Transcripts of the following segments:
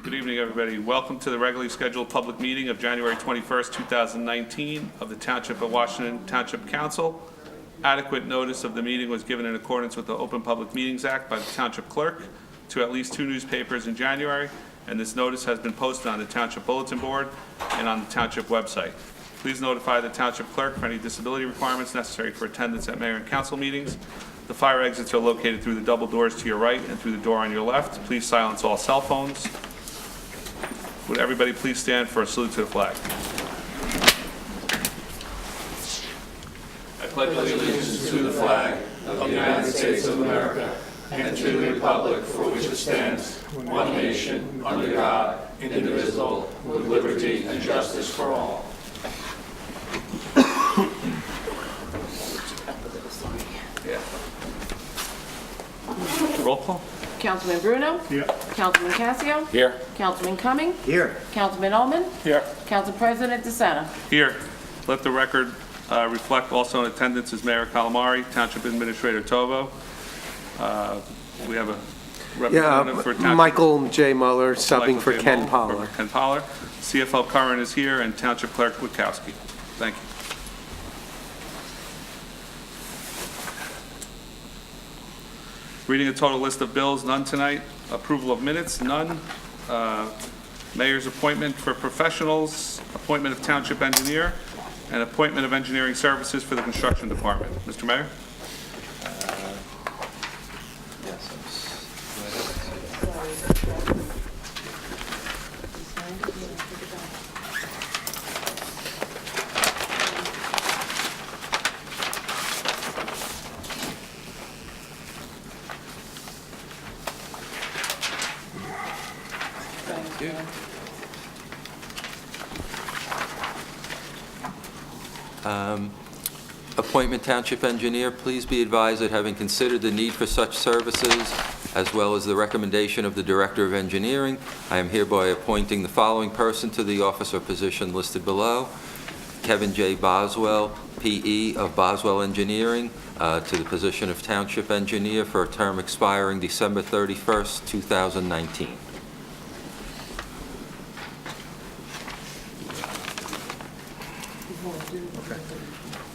Good evening, everybody. Welcome to the regularly scheduled public meeting of January 21st, 2019 of the Township of Washington Township Council. Adequate notice of the meeting was given in accordance with the Open Public Meetings Act by the Township Clerk to at least 2 newspapers in January, and this notice has been posted on the Township Bulletin Board and on the Township website. Please notify the Township Clerk for any disability requirements necessary for attendance at Mayor and Council meetings. The fire exits are located through the double doors to your right and through the door on your left. Please silence all cell phones. Would everybody please stand for a salute to the flag? I pledge allegiance to the flag of the United States of America and to the republic for which it stands, one nation, under God, indivisible, with liberty and justice for all. Yeah. Roll call. Councilman Bruno? Here. Councilman Casio? Here. Councilman Cumming? Here. Councilman Ullman? Here. Council President DeSena? Here. Let the record reflect also in attendance is Mayor Calamari, Township Administrator Tovo. We have a representative for Township. Michael J. Muller, subbing Michael for J. Ken Muller, Poller. Ken Poller. CFO Curran is here, and Township Clerk Witkowski. Thank you. Reading a total list of bills, none tonight. Approval of minutes, none. Mayor's appointment for professionals, appointment of Township Engineer, and appointment of engineering services for the construction department. Mr. Mayor? Appointment Township Engineer, please be advised that having considered the need for such services, as well as the recommendation of the Director of Engineering, I am hereby appointing the following person to the office or position listed below. Kevin J. Boswell, P.E. of Boswell Engineering, to the position of Township Engineer for a term expiring December 31st, 2019.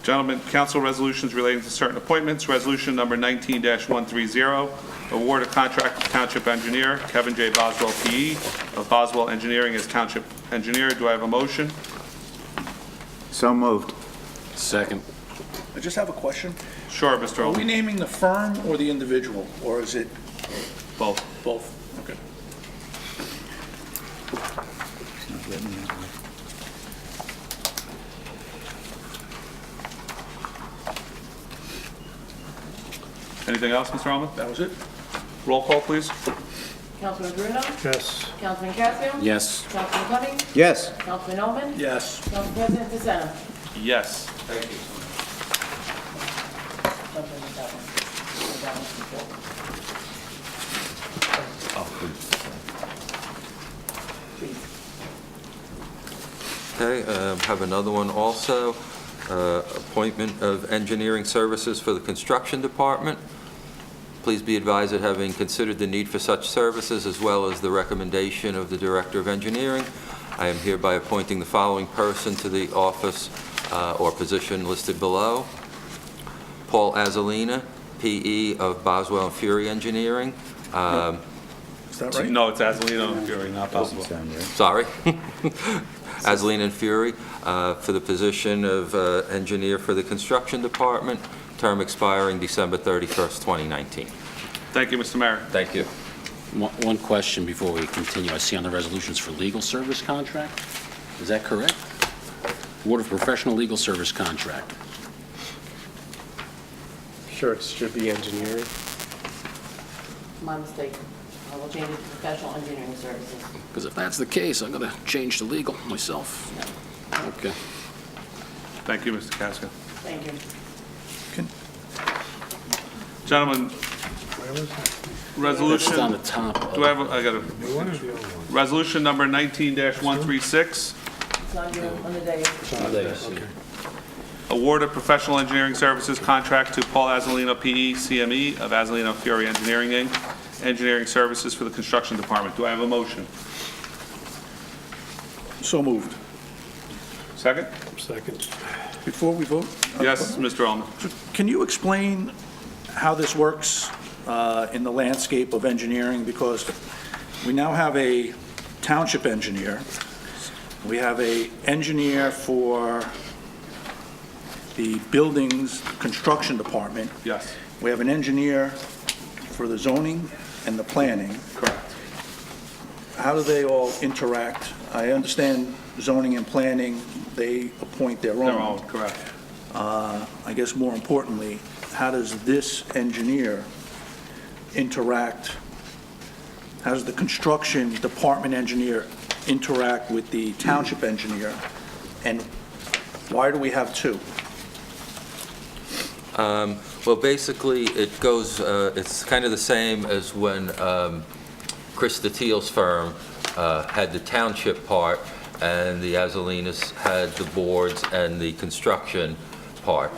Gentlemen, council resolutions relating to certain appointments. Resolution number 19-130, award a contract to Township Engineer Kevin J. Boswell, P.E. of Boswell Engineering as Township Engineer. Do I have a motion? So moved. Second. I just have a question. Sure, Mr. Are we Ullman. naming the firm or the individual, or is it Both. both? Okay. Anything else, Mr. Ullman? That was it? Roll call, please. Councilman Bruno? Yes. Councilman Casio? Yes. Councilman Cumming? Yes. Councilman Ullman? Yes. Council President DeSena? Yes. Thank you. Jump in with that one. So that one's before. Okay, have another one also. Appointment of engineering services for the construction department. Please be advised that having considered the need for such services as well as the recommendation of the Director of Engineering, I am hereby appointing the following person to the office or position listed below. Paul Azzolina, P.E. of Boswell and Fury Engineering. Is that right? No, it's Azzolino and Fury, not Boswell. Sorry. Azzolina and Fury, for the position of engineer for the construction department, term expiring December 31st, 2019. Thank you, Mr. Mayor. Thank you. One question before we continue. I see on the resolutions for legal service contract. Is that correct? Award of professional legal service contract. Sure, it should be engineering. My mistake. I will change it to professional engineering services. Because if that's the case, I'm going to change to legal myself. Okay. Thank you, Mr. Casca. Thank you. Gentlemen, resolution. It's on the top. Do I have, I got a, resolution number 19-136, It's on the day. award of professional engineering services contract to Paul Azzolino, P.E., CME of Azzolino Fury Engineering, Inc., engineering services for the construction department. Do I have a motion? So moved. Second? Second. Before we vote? Yes, Mr. Ullman. Can you explain how this works in the landscape of engineering? Because we now have a township engineer. We have a engineer for the buildings construction department. Yes, We have an engineer for the zoning and the planning. correct. How do they all interact? I understand zoning and planning, they appoint their They're all own. correct. I guess more importantly, how does this engineer interact? How does the construction department engineer interact with the township engineer? And why do we have two? Well, basically, it goes, it's kind of the same as when Chris Steele's firm had the township part, and the Azalinas had the boards and the construction part.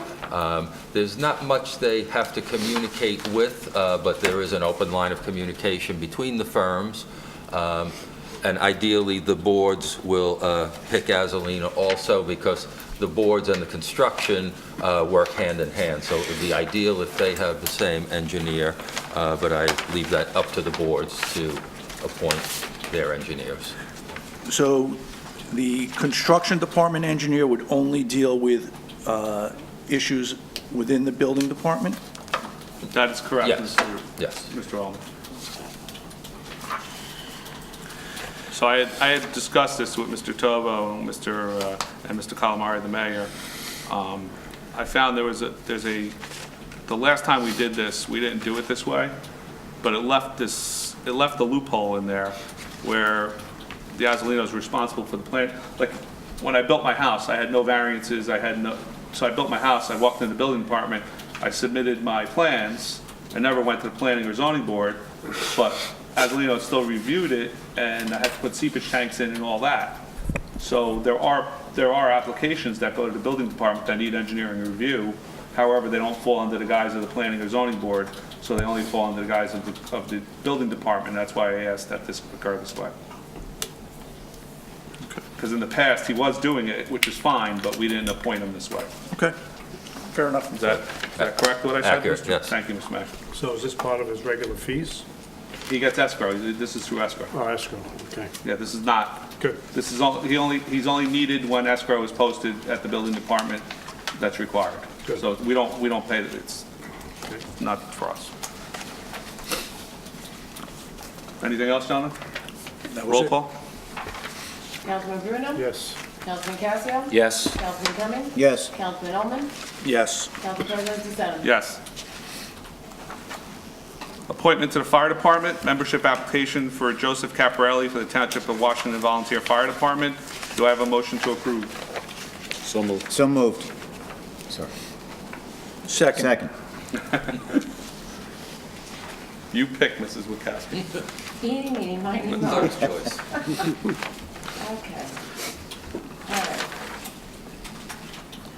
There's not much they have to communicate with, but there is an open line of communication between the firms. And ideally, the boards will pick Azalina also, because the boards and the construction work hand in hand. So it would be ideal if they have the same engineer, but I leave that up to the boards to appoint their engineers. So the construction department engineer would only deal with issues within the building department? That is correct, Yes. Yes. Mr. Ullman. So I had discussed this with Mr. Tovo and Mr. Calamari, the mayor. I found the last time we did this, we didn't do it this way, but it left the loophole in there where the Azalino is responsible for the plan. Like, when I built my house, I had no variances, so I built my house, I walked in the building department, I submitted my plans, I never went to the planning or zoning board, but Azalino still reviewed it, and I had to put seepage tanks in and all that. So there are applications that go to the building department that need engineering review. However, they don't fall under the guise of the planning or zoning board, so they only fall under the guise of the building department. That's why I asked that this occur this way. Because in the past, he was doing it, which is fine, but we didn't appoint him this way. Okay, fair enough. Is that correct, what I said? Accurate, Mr.? yes. Thank you, Mr. Mayor. So is this part of his regular fees? He gets escrow. This is through escrow. Oh, escrow, okay, Yeah, this is not, good. this is, he's only needed when escrow is posted at the building department. That's required. Good. So we don't pay, it's not for us. Anything else, gentlemen? That was Roll it. call? Councilman Bruno? Yes. Councilman Casio? Yes. Councilman Cummings? Yes. Councilman Ullman? Yes. Council President DeSenza? Yes. Appointment to the Fire Department, membership application for Joseph Caparelli for the Township of Washington Volunteer Fire Department. Do I have a motion to approve? So moved. So moved. Sorry. Second. Second. You pick, Mrs. Witkowski. Eeny, meeny, miny, moe. Clerk's choice. Okay. All right.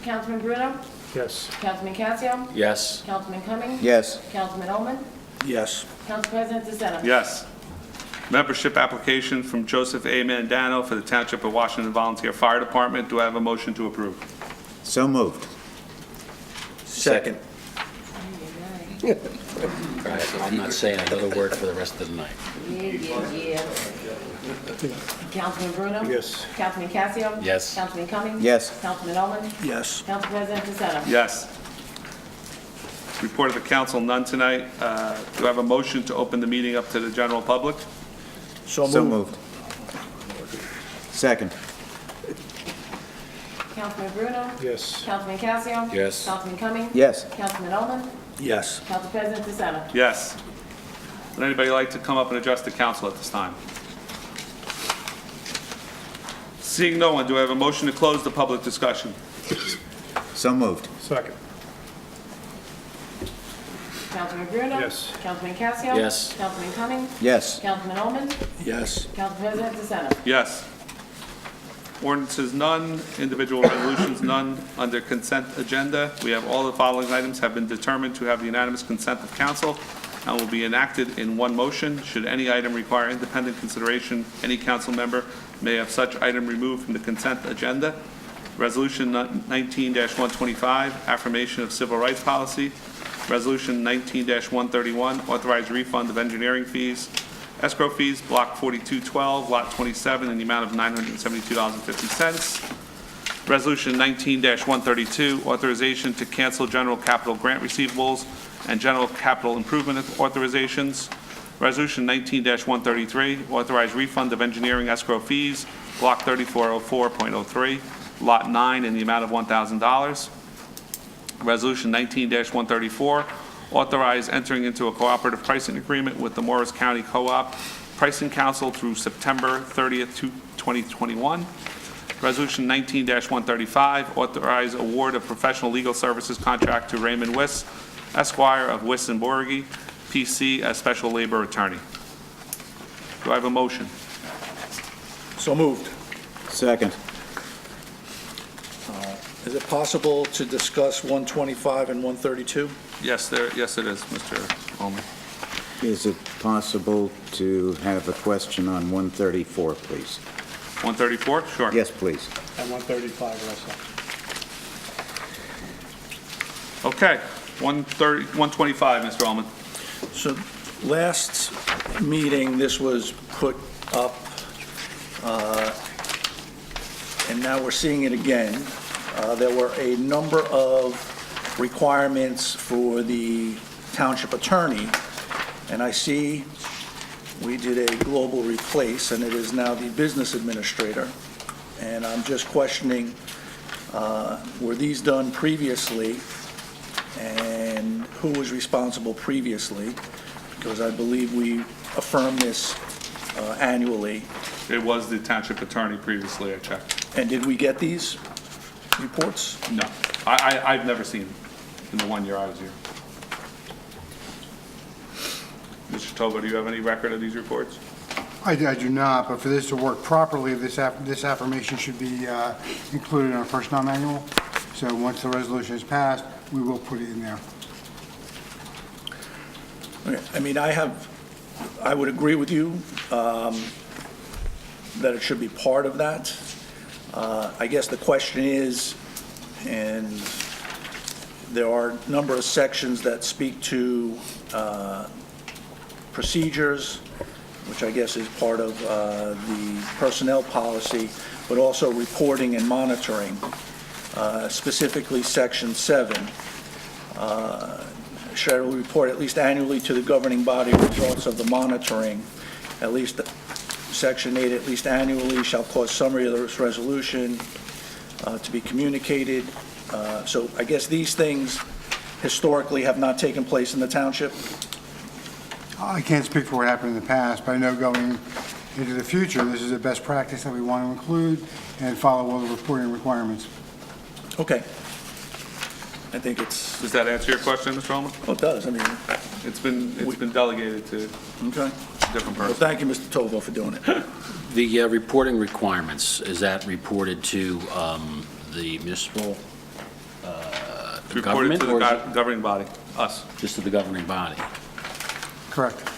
Councilman Bruno? Yes. Councilman Casio? Yes. Councilman Cummings? Yes. Councilman Ullman? Yes. Council President DeSenza? Yes. Membership application from Joseph A. Mandano for the Township of Washington Volunteer Fire Department. Do I have a motion to approve? So moved. Second. I'm not saying another word for the rest of the night. Yeah. Councilman Bruno? Yes. Councilman Casio? Yes. Councilman Cummings? Yes. Councilman Ullman? Yes. Council President DeSenza? Yes. Report of the council, none tonight. Do I have a motion to open the meeting up to the general public? So So moved. moved. Second. Councilman Bruno? Yes. Councilman Casio? Yes. Councilman Cummings? Yes. Councilman Ullman? Yes. Council President DeSenza? Yes. Would anybody like to come up and address the council at this time? Seeing no one, do I have a motion to close the public discussion? So moved. Second. Councilman Bruno? Yes. Councilman Casio? Yes. Councilman Cummings? Yes. Councilman Ullman? Yes. Council President DeSenza? Yes. Ordinances, none. Individual resolutions, none. Under consent agenda, we have all the following items have been determined to have the unanimous consent of council. and will be enacted in one motion. Should any item require independent consideration, any council member may have such item removed from the consent agenda. Resolution 19-125, affirmation of civil rights policy. Resolution 19-131, authorized refund of engineering fees. Escrow fees, Block 4212, Lot 27, in the amount of $972.50. Resolution 19-132, authorization to cancel general capital grant receivables and general capital improvement authorizations. Resolution 19-133, authorized refund of engineering escrow fees, Block 3404.03, Lot 9, in the amount of $1,000. Resolution 19-134, authorize entering into a cooperative pricing agreement with the Morris County Co-op Pricing Council through September 30th, 2021. Resolution 19-135, authorize award of professional legal services contract to Raymond Wiss, Esquire of Wiss and Borghi, PC, as special labor attorney. Do I have a motion? So moved. Second. Is it possible to discuss 125 and 132? Yes, yes, it is, Mr. Ullman. Is it possible to have a question on 134, please? 134, sure. Yes, please. And 135 also. Okay, 125, Mr. Ullman. So last meeting, this was put up, and now we're seeing it again. There were a number of requirements for the township attorney, and I see we did a global replace, and it is now the business administrator. And I'm just questioning, were these done previously, and who was responsible previously? Because I believe we affirm this annually. It was the township attorney previously, I checked. And did we get these reports? No, I've never seen them in the 1 year I was here. Mr. Toba, do you have any record of these reports? I do not, but for this to work properly, this affirmation should be included in our personnel manual. So once the resolution is passed, we will put it in there. Okay, I mean, I would agree with you that it should be part of that. I guess the question is, and there are a number of sections that speak to procedures, which I guess is part of the personnel policy, but also reporting and monitoring, specifically Section 7. Shall report at least annually to the governing body results of the monitoring. At least Section 8, at least annually, shall cause summary of this resolution to be communicated. So I guess these things historically have not taken place in the township. I can't speak for what happened in the past, but I know going into the future, this is a best practice that we want to include and follow all the reporting requirements. Okay. I think it's, Does that answer your question, Mr. Ullman? oh, it does, I mean, It's been delegated to okay. different Well, persons. thank you, Mr. Tovo, for doing it. The reporting requirements, is that reported to the municipal Reported government? to or is the governing body, us. it just to the governing body? Correct.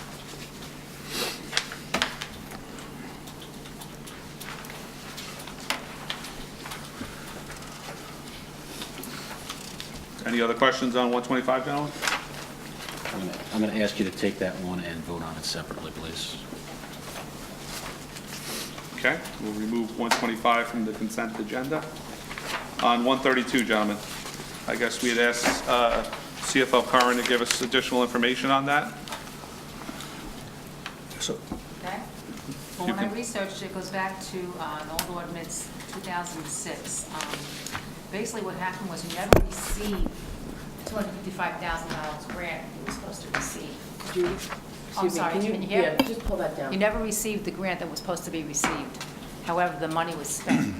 Any other questions on 125, gentlemen? I'm going to ask you to take that one and vote on it separately, please. Okay, we'll remove 125 from the consent agenda. On 132, gentlemen, I guess we had asked CFO Curran to give us additional information on that. So, Okay. Well, when I researched, it goes back to an old ordinance, 2006. Basically, what happened was we never received $255,000 grant we were supposed to receive. Judy? I'm Excuse me, sorry, can can you hear? Yeah, just pull that You down. never received the grant that was supposed to be received. However, the money was spent.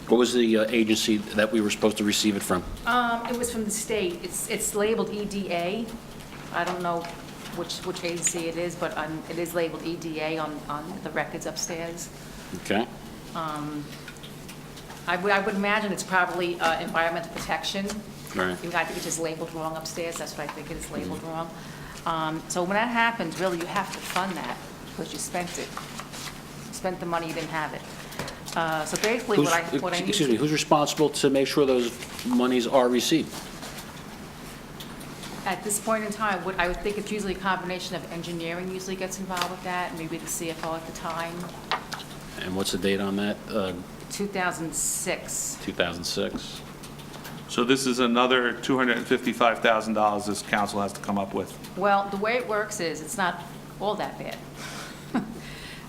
What was the agency that we were supposed to receive it from? It was from the state. It's labeled EDA. I don't know which agency it is, but it is labeled EDA on the records upstairs. Okay. I would imagine it's probably environmental protection. Right. I think it's just labeled wrong upstairs, that's what I think it is labeled wrong. So when that happens, really, you have to fund that, because you spent it. You spent the money, you didn't have it. So basically, what I need Excuse me, to... who's responsible to make sure those monies are received? At this point in time, I would think it's usually a combination of engineering usually gets involved with that, maybe the CFO at the time, And what's the date on that? 2006. 2006? So this is another $255,000 this council has to come up with. Well, the way it works is, it's not all that bad.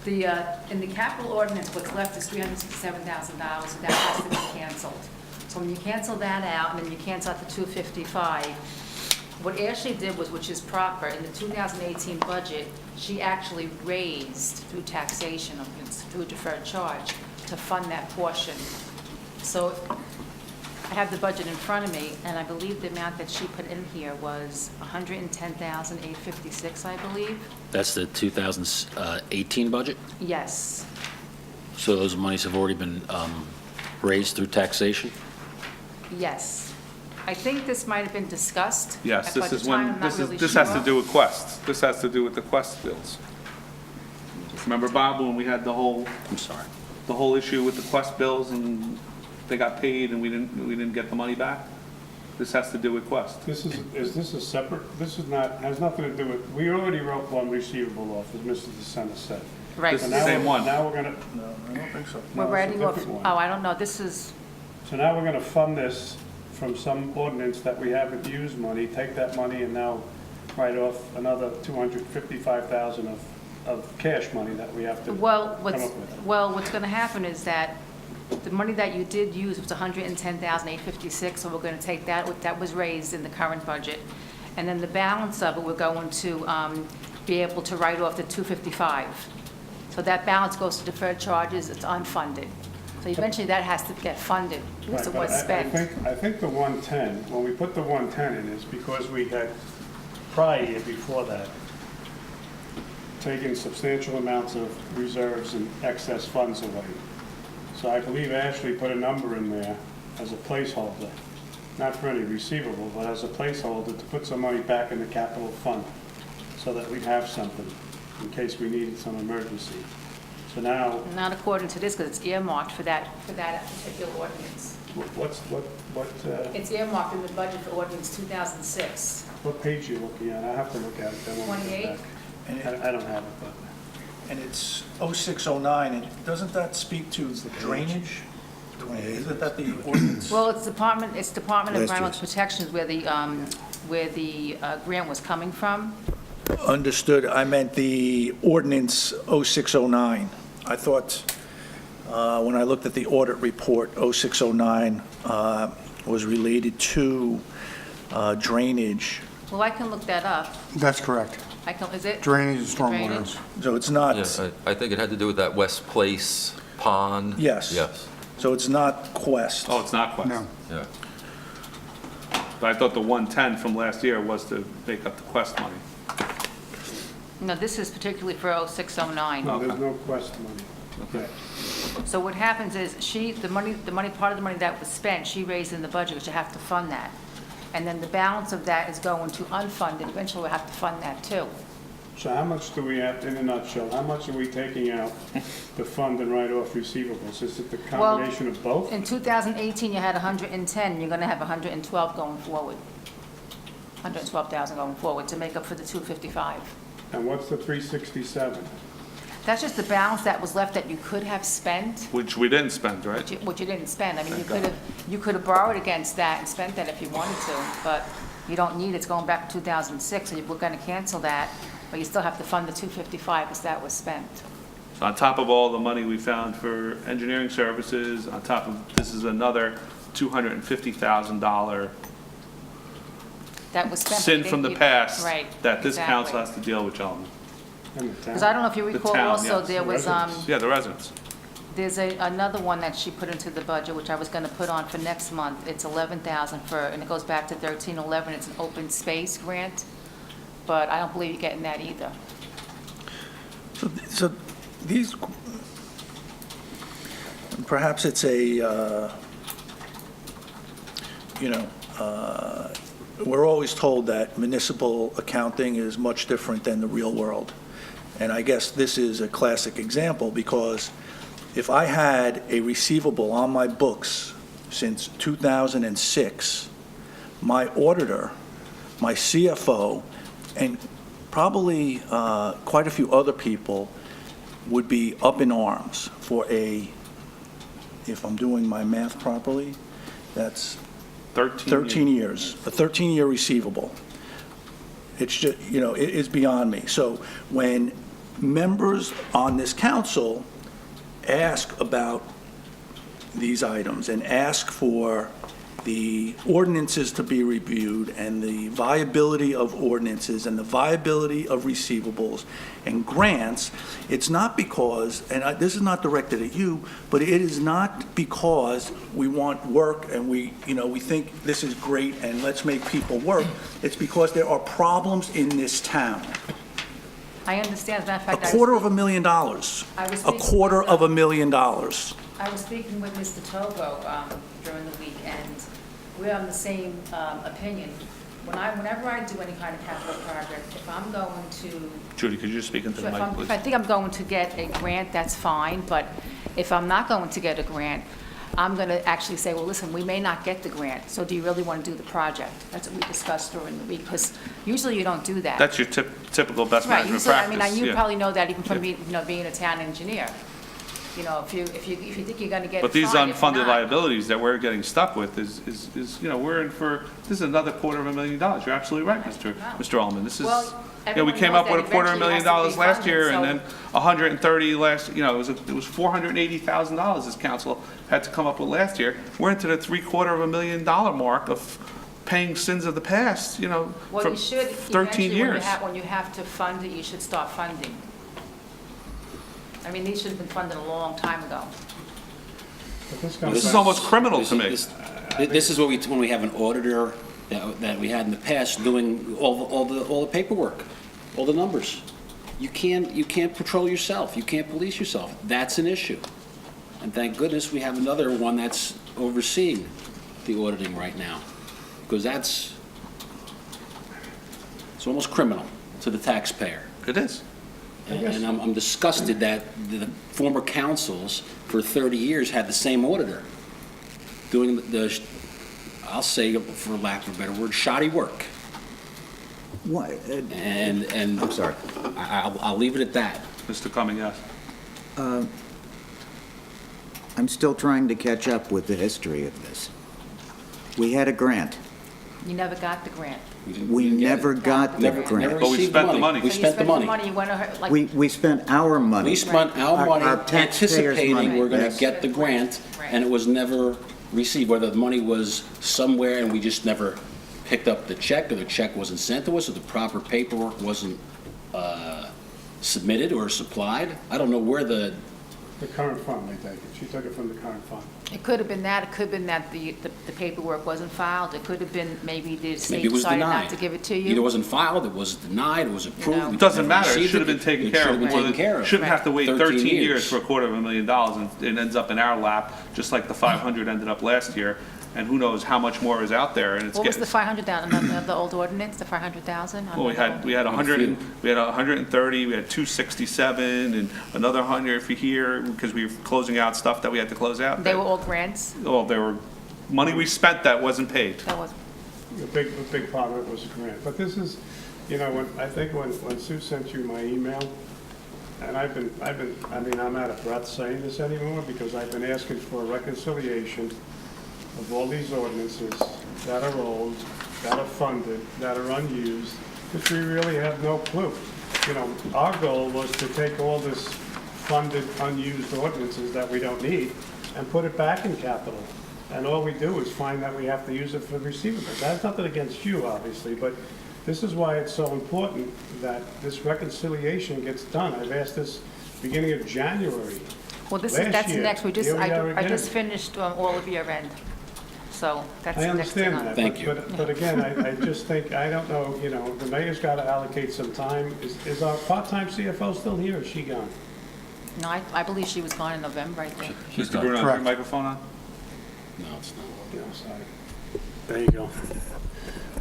In the capital ordinance, what's left is $367,000, so that has to be canceled. So when you cancel that out, and then you cancel out the 255, what Ashley did was, which is proper, in the 2018 budget, she actually raised through taxation, through a deferred charge, to fund that portion. So I have the budget in front of me, and I believe the amount that she put in here was $110,856, I believe. That's the 2018 budget? Yes. So those monies have already been raised through taxation? Yes. I think this might have been discussed. Yes, at this budget is time. when, I'm not really this has to sure. do with Quest. This has to do with the Quest bills. Remember, Bob, when we had the whole I'm sorry. issue with the Quest bills and they got paid and we didn't get the money back? This has to do with Quest. Is this a separate, this is not, has nothing to do with, we already wrote one receivable off, as Mr. DeSena said. Right. This is the same one. Now we're gonna, No, I don't think so. We're no, it's a writing off, different one. oh, I don't know, this is, so now we're gonna fund this from some ordinance that we haven't used money, take that money and now write off another $255,000 of cash money that we have to come well, up what's with. going to happen is that the money that you did use was $110,856, so we're going to take that was raised in the current budget, and then the balance of it, we're going to be able to write off the 255. So that balance goes to deferred charges, it's unfunded. So eventually that has to get funded, because it Right, was but spent. I think the 110, when we put the 110 in, is because we had prior year before that taken substantial amounts of reserves and excess funds away. So I believe Ashley put a number in there as a placeholder, not for any receivable, but as a placeholder to put some money back in the capital fund so that we'd have something in case we needed some emergency. So now, Not according to this, because it's earmarked for that particular ordinance. It's earmarked in the budget for ordinance 2006. what page are you looking at? I have to look at it. Then when we get 28. back. And I don't have it, but. And it's 0609, and doesn't that speak to drainage? Isn't that the ordinance? Well, it's Department of Last Environmental year's. Protection where the grant was coming from. Understood. I meant the ordinance 0609. I thought, when I looked at the audit report, 0609 was related to drainage. Well, I can look that up. That's correct. Is it? Drainage and stormwater. Drainage? So it's not, Yeah, I think it had to do with that West Place pond. Yes. Yes, so it's not Quest. Oh, it's not Quest. No. yeah. But I thought the 110 from last year was to make up the Quest money. No, this is particularly for 0609. No, there's no Quest money. Okay. So what happens is part of the money that was spent, she raised in the budget, which you have to fund that. And then the balance of that is going to unfunded. Eventually, we'll have to fund that too. So how much do we have, in a nutshell, how much are we taking out to fund and write off receivables? Is it the combination of both? In 2018, you had 110, you're going to have 112 going forward. 112,000 going forward to make up for the 255. And what's the 367? That's just the balance that was left that you could have spent, Which we didn't spend, right? which you didn't spend. I mean, you could have borrowed against that and spent that if you wanted to, but you don't need it. It's going back to 2006, so we're going to cancel that, but you still have to fund the 255 because that was spent. So on top of all the money we found for engineering services, on top of, this is another $250,000 That was spent. sin from the past Right. that this council exactly. has to deal with, gentlemen. And the Because I town? don't know if you The recall town, also, yes. there was, Residents. Yeah, the residents. there's another one that she put into the budget, which I was going to put on for next month. It's 11,000 for, and it goes back to 1311. It's an open space grant, but I don't believe you're getting that either. So these, perhaps it's a, we're always told that municipal accounting is much different than the real world. And I guess this is a classic example, because if I had a receivable on my books since 2006, my auditor, my CFO, and probably quite a few other people would be up in arms for if I'm doing my math properly, that's 13 years, a 13-year receivable. It's just, it is beyond me. So when members on this council ask about these items and ask for the ordinances to be reviewed and the viability of ordinances and the viability of receivables and grants, it's not because, and this is not directed at you, but it is not because we want work and we think this is great and let's make people work. It's because there are problems in this town. I understand. As a matter of fact, $250,000. $250,000. I was speaking with Mr. Togo during the week, and we're on the same opinion. Whenever I do any kind of capital project, if I'm going to... Judy, could you just speak into the mic, please? If I think I'm going to get a grant, that's fine, but if I'm not going to get a grant, I'm going to actually say, well, listen, we may not get the grant, so do you really want to do the project? That's what we discussed during the week, because usually you don't do that. That's your typical best Right, management usually, practice. you yeah. probably know that even from being a town engineer. If you think you're going to get it, But these fine. If unfunded not- liabilities that we're getting stuck with is we're in for, this is another $250,000. You're absolutely right, Mr. Allman. This is, Well, we everyone came knows up with that a $250,000 eventually has to be last year, and funded, then 130 last, it was $480,000 this council had to come up with last year. We're into the $750,000 mark of paying sins of the past, Well, for you should, 13 eventually, years. when you have to fund it, you should start funding. I mean, these should have been funded a long time ago. But this This comes is back- almost criminal to me. This is when we have an auditor that we had in the past doing all the paperwork, all the numbers. You can't patrol yourself. You can't police yourself. That's an issue. And thank goodness we have another one that's overseeing the auditing right now, because it's almost criminal to the taxpayer. It is. And I'm disgusted that the former councils for 30 years had the same auditor doing I'll say, for lack of a better word, shoddy work. What? And I'm sorry. I'll leave it at that. Mr. Cumming, yes. I'm still trying to catch up with the history of this. We had a grant. You never got the grant. We never got the Never grant. But we received spent the money. We So you spent the money. you went ahead, like, We spent our money. We spent our money Our taxpayers' anticipating money, we're going yes. to get the grant, Right. and it was never received, whether the money was somewhere and we just never picked up the check, or the check wasn't sent to us, or the proper paperwork wasn't submitted or supplied. I don't know where the current fund, they take it. She took it from the current fund. it could have been that, it could have been that the paperwork wasn't filed, it could have been maybe the Maybe state it was decided denied. not to give it to Either you. wasn't filed, it was denied, it was approved. know. we It doesn't never matter. It received should have been taken It care should of. have been taken care of. Shouldn't have to wait 13 13 years years. for $250,000, and it ends up in our lap, just like the 500 ended up last year. And who knows how much more is out there, and it's What was getting. the 500,000, the old ordinance, the 500,000? Well, we had 100, we had 130, we had 267, and another 100 if you hear, because we were closing out stuff that we had to close out. They were all grants? Oh, there were money we spent that wasn't paid. That was, A big part of it was a grant. But this is, when Sue sent you my email, and I'm out of breath saying this anymore, because I've been asking for a reconciliation of all these ordinances that are old, that are funded, that are unused, because we really have no clue. Our goal was to take all this funded, unused ordinances that we don't need and put it back in capital. And all we do is find that we have to use it for receivables. That's nothing against you, obviously, but this is why it's so important that this reconciliation gets done. I've asked this beginning of January. well, Last that's year, next, here we are I just again. finished all of your end, so that's I the next thing understand on. that. Thank you. But again, I just think, I don't know, the mayor's got to allocate some time. Is our part-time CFO still here, or is she gone? No, I believe she was gone in November, I think. Mr. Bruno, is your Correct. microphone on? No, it's not. Sorry. There you go.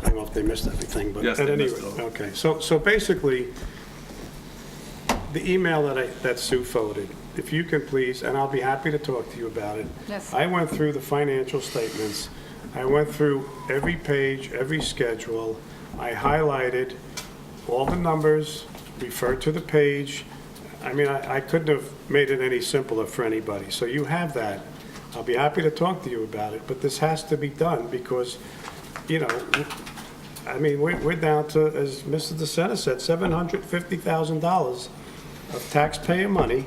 I don't know if they missed everything, but Yes, at they any missed rate, it all. okay. So basically, the email that Sue forwarded, if you can please, and I'll be happy to talk to you about it. Yes. I went through the financial statements. I went through every page, every schedule. I highlighted all the numbers, referred to the page. I mean, I couldn't have made it any simpler for anybody. So you have that. I'll be happy to talk to you about it, but this has to be done because, you know, I mean, we're down to, as Mr. DeSena said, $750,000 of taxpayer money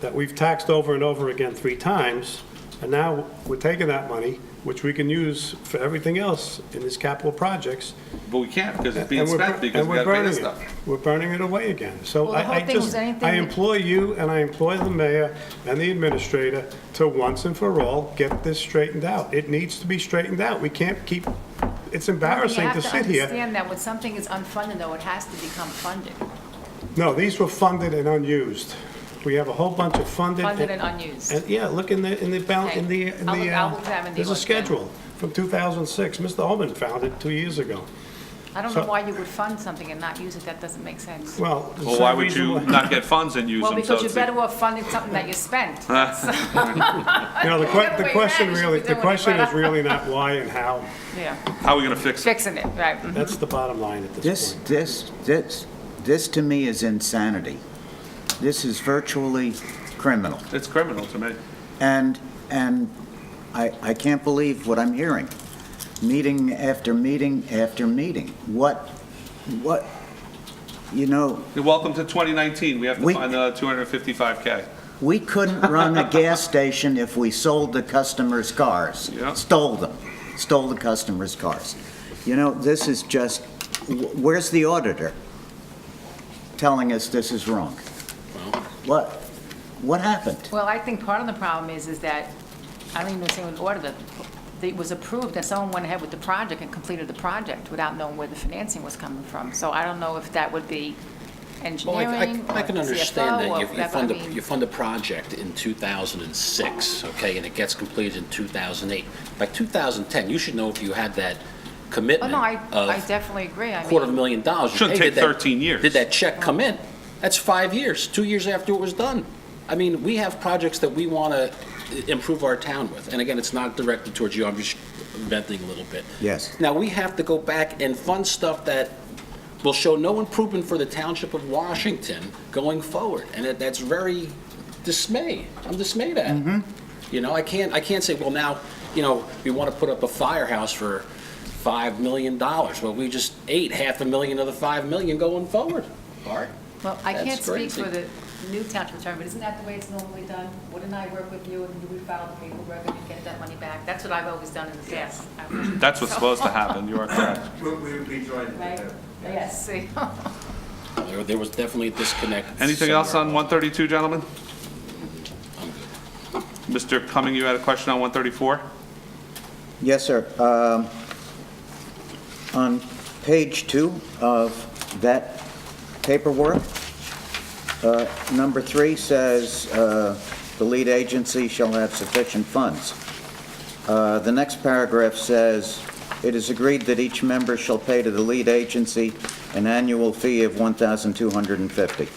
that we've taxed over and over again 3 times, and now we're taking that money, which we can use for everything else in these capital projects. But we can't because it's being and we're spent because and we we're gotta pay this burning it. stuff. We're burning it away again. So Well, the whole I thing was just, anything I that- implore you and I implore the mayor and the administrator to once and for all get this straightened out. It needs to be straightened out. We can't keep, it's embarrassing to sit You have to here. understand that when something is unfunded, though, it has to become funded. No, these were funded and unused. We have a whole bunch of funded. Funded and unused. And, yeah, look in the balance, in the, Okay. I'll examine the there's a order. schedule from 2006. Mr. Ullman found it 2 years ago. I don't know So- why you would fund something and not use it, that doesn't make sense. Well, the Well, same why would reason you why- not get funds and use Well, them? So because you're it's better off funding something that you spent. You know, The other the way question around, you should really, be the doing it, question but- is really not why and how. Yeah, how are we gonna fix it? fixing it, right. Mhm. That's the bottom line at this point. This to me is insanity. This is virtually criminal. It's criminal to me. And I can't believe what I'm hearing. Meeting after meeting after meeting. What, you know, You're welcome to 2019. We have to We- find the $255K. we couldn't run a gas station if we sold the customers' cars. Yeah. Stole the customers' cars. You know, this is just, where's the auditor telling us this is wrong? What happened? Well, I think part of the problem is that, I don't even know if anyone ordered it, it was approved and someone went ahead with the project and completed the project without knowing where the financing was coming from. So I don't know if that would be Well, engineering I can or understand CFO that or you whatever. fund I mean, you fund a project in 2006, okay, and it gets completed in 2008. By 2010, you should know if you had that Oh, commitment no, I of definitely agree. I $250,000. You Shouldn't paid, take did that- 13 years. Did that check come in? That's 5 years, 2 years after it was done. I mean, we have projects that we want to improve our town with. And again, it's not directed towards you, I'm just venting a little bit. Yes. Now, we have to go back and fund stuff that will show no improvement for the Township of Washington going forward. And that's very dismayed. I'm dismayed at it. You know, I can't say, well, now, you know, we want to put up a firehouse for $5 million. Well, we just ate $500,000 of the $5 million going forward. Art? Well, I can't That's speak crazy. for the new township attorney, but isn't that the way it's normally done? Wouldn't I work with you and you would file the paperwork and you'd get that money back? That's what I've always done in the past. That's what's supposed to happen. You are correct. Right? Yes, see. There was definitely a disconnect. Anything else on somewhere. 132, gentlemen? Mr. Cumming, you had a question on 134? Yes, sir. On page 2 of that paperwork, number 3 says, the lead agency shall have sufficient funds. The next paragraph says, it is agreed that each member shall pay to the lead agency an annual fee of $1,250.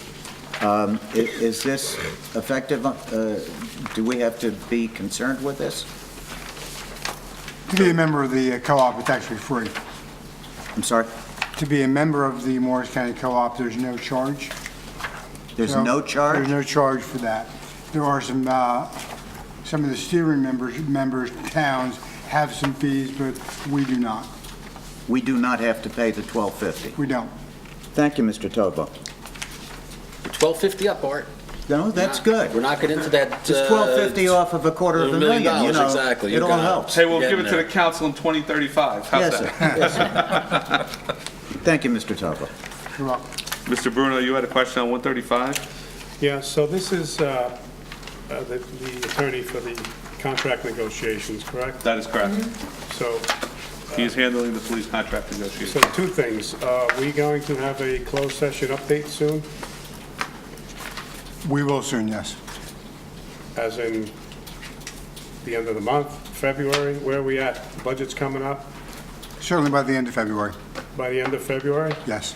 Is this effective? Do we have to be concerned with this? To be a member of the co-op, it's actually free. I'm sorry? To be a member of the Morris County Co-op, there's no charge. There's So, no charge? There's no charge for that. There are some of the steering members, towns have some fees, but we do not. We do not have to pay the $1,250. We don't. Thank you, Mr. Tovo. 1250 up, Art. No, that's good. We're not getting into that. Just $1,250 off of $250,000, you know. Exactly. It all helps. Hey, we'll Getting give it to the there. council in 2035. How's Yes, that? sir. Yes, sir. Thank you, Mr. Tovo. You're welcome. Mr. Bruno, you had a question on 135? Yeah, so this is the attorney for the contract negotiations, correct? That is correct. So, He is handling the police contract so negotiations. 2 things. Are we going to have a closed session update soon? We will soon, yes. As in, the end of the month, February? Where are we at? Budget's coming up Certainly by the end of February, by the end of February? yes.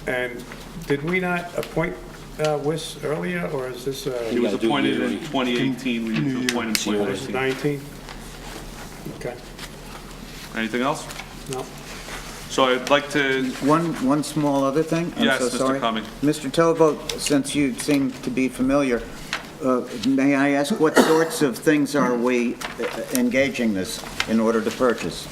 And did we not appoint Wiss earlier, or is this He was gotta do appointed yearly. in 2018, we need to appoint him in this is 2019. 19? Okay, Anything else? no. So I'd like to, One small other thing? I'm Yes, so Mr. sorry. Cumming. Mr. Tovo, since you seem to be familiar, may I ask what sorts of things are we engaging this in order to purchase?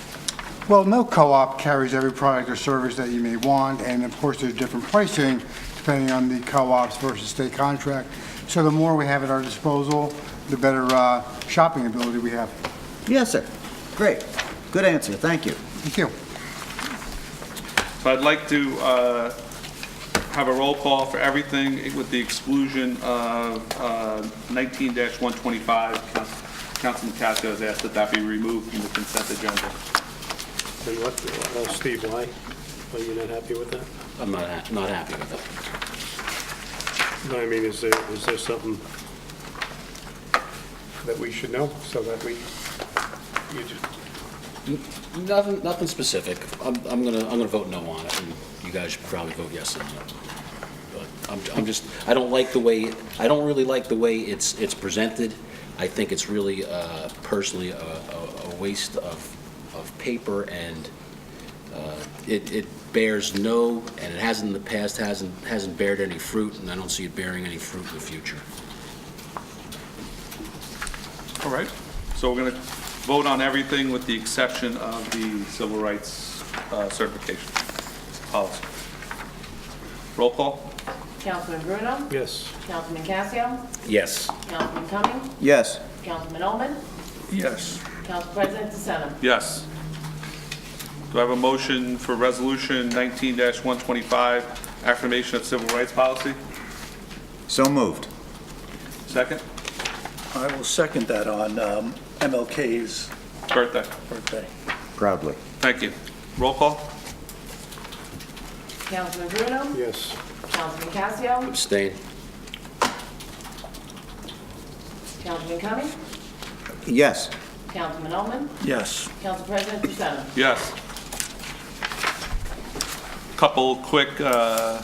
Well, no co-op carries every product or service that you may want, and of course, there's different pricing depending on the co-ops versus state contract. So the more we have at our disposal, the better shopping ability we have. Yes, sir. Great. Good answer. Thank you. Thank you. so I'd like to have a roll call for everything with the exclusion of 19-125. Councilman Casio has asked that that be removed from the consent agenda. And what, Steve, why? Are you not happy with that? I'm not happy with it. No, I mean, is there something that we should know, so that you just, Nothing specific. I'm gonna vote no on it, and you guys should probably vote yes on it. But I don't really like the way it's presented. I think it's really, personally, a waste of paper, and it bears no, and it hasn't in the past, hasn't bared any fruit, and I don't see it bearing any fruit in the future. All right, so we're going to vote on everything with the exception of the civil rights certification policy. Roll call? Councilman Bruno? yes. Councilman Casio? Yes. Councilman Cumming? Yes. Councilman Oman? Yes. Council President DeSena? Yes. Do I have a motion for resolution 19-125, affirmation of civil rights policy? So moved. Second? I will second that on MLK's Birthday. birthday. Proudly. Thank you. Roll call? Councilman Bruno? Yes. Councilman Casio? Abstain. Councilman Cumming? Yes. Councilman Oman? Yes. Council President DeSena? Yes. Couple quick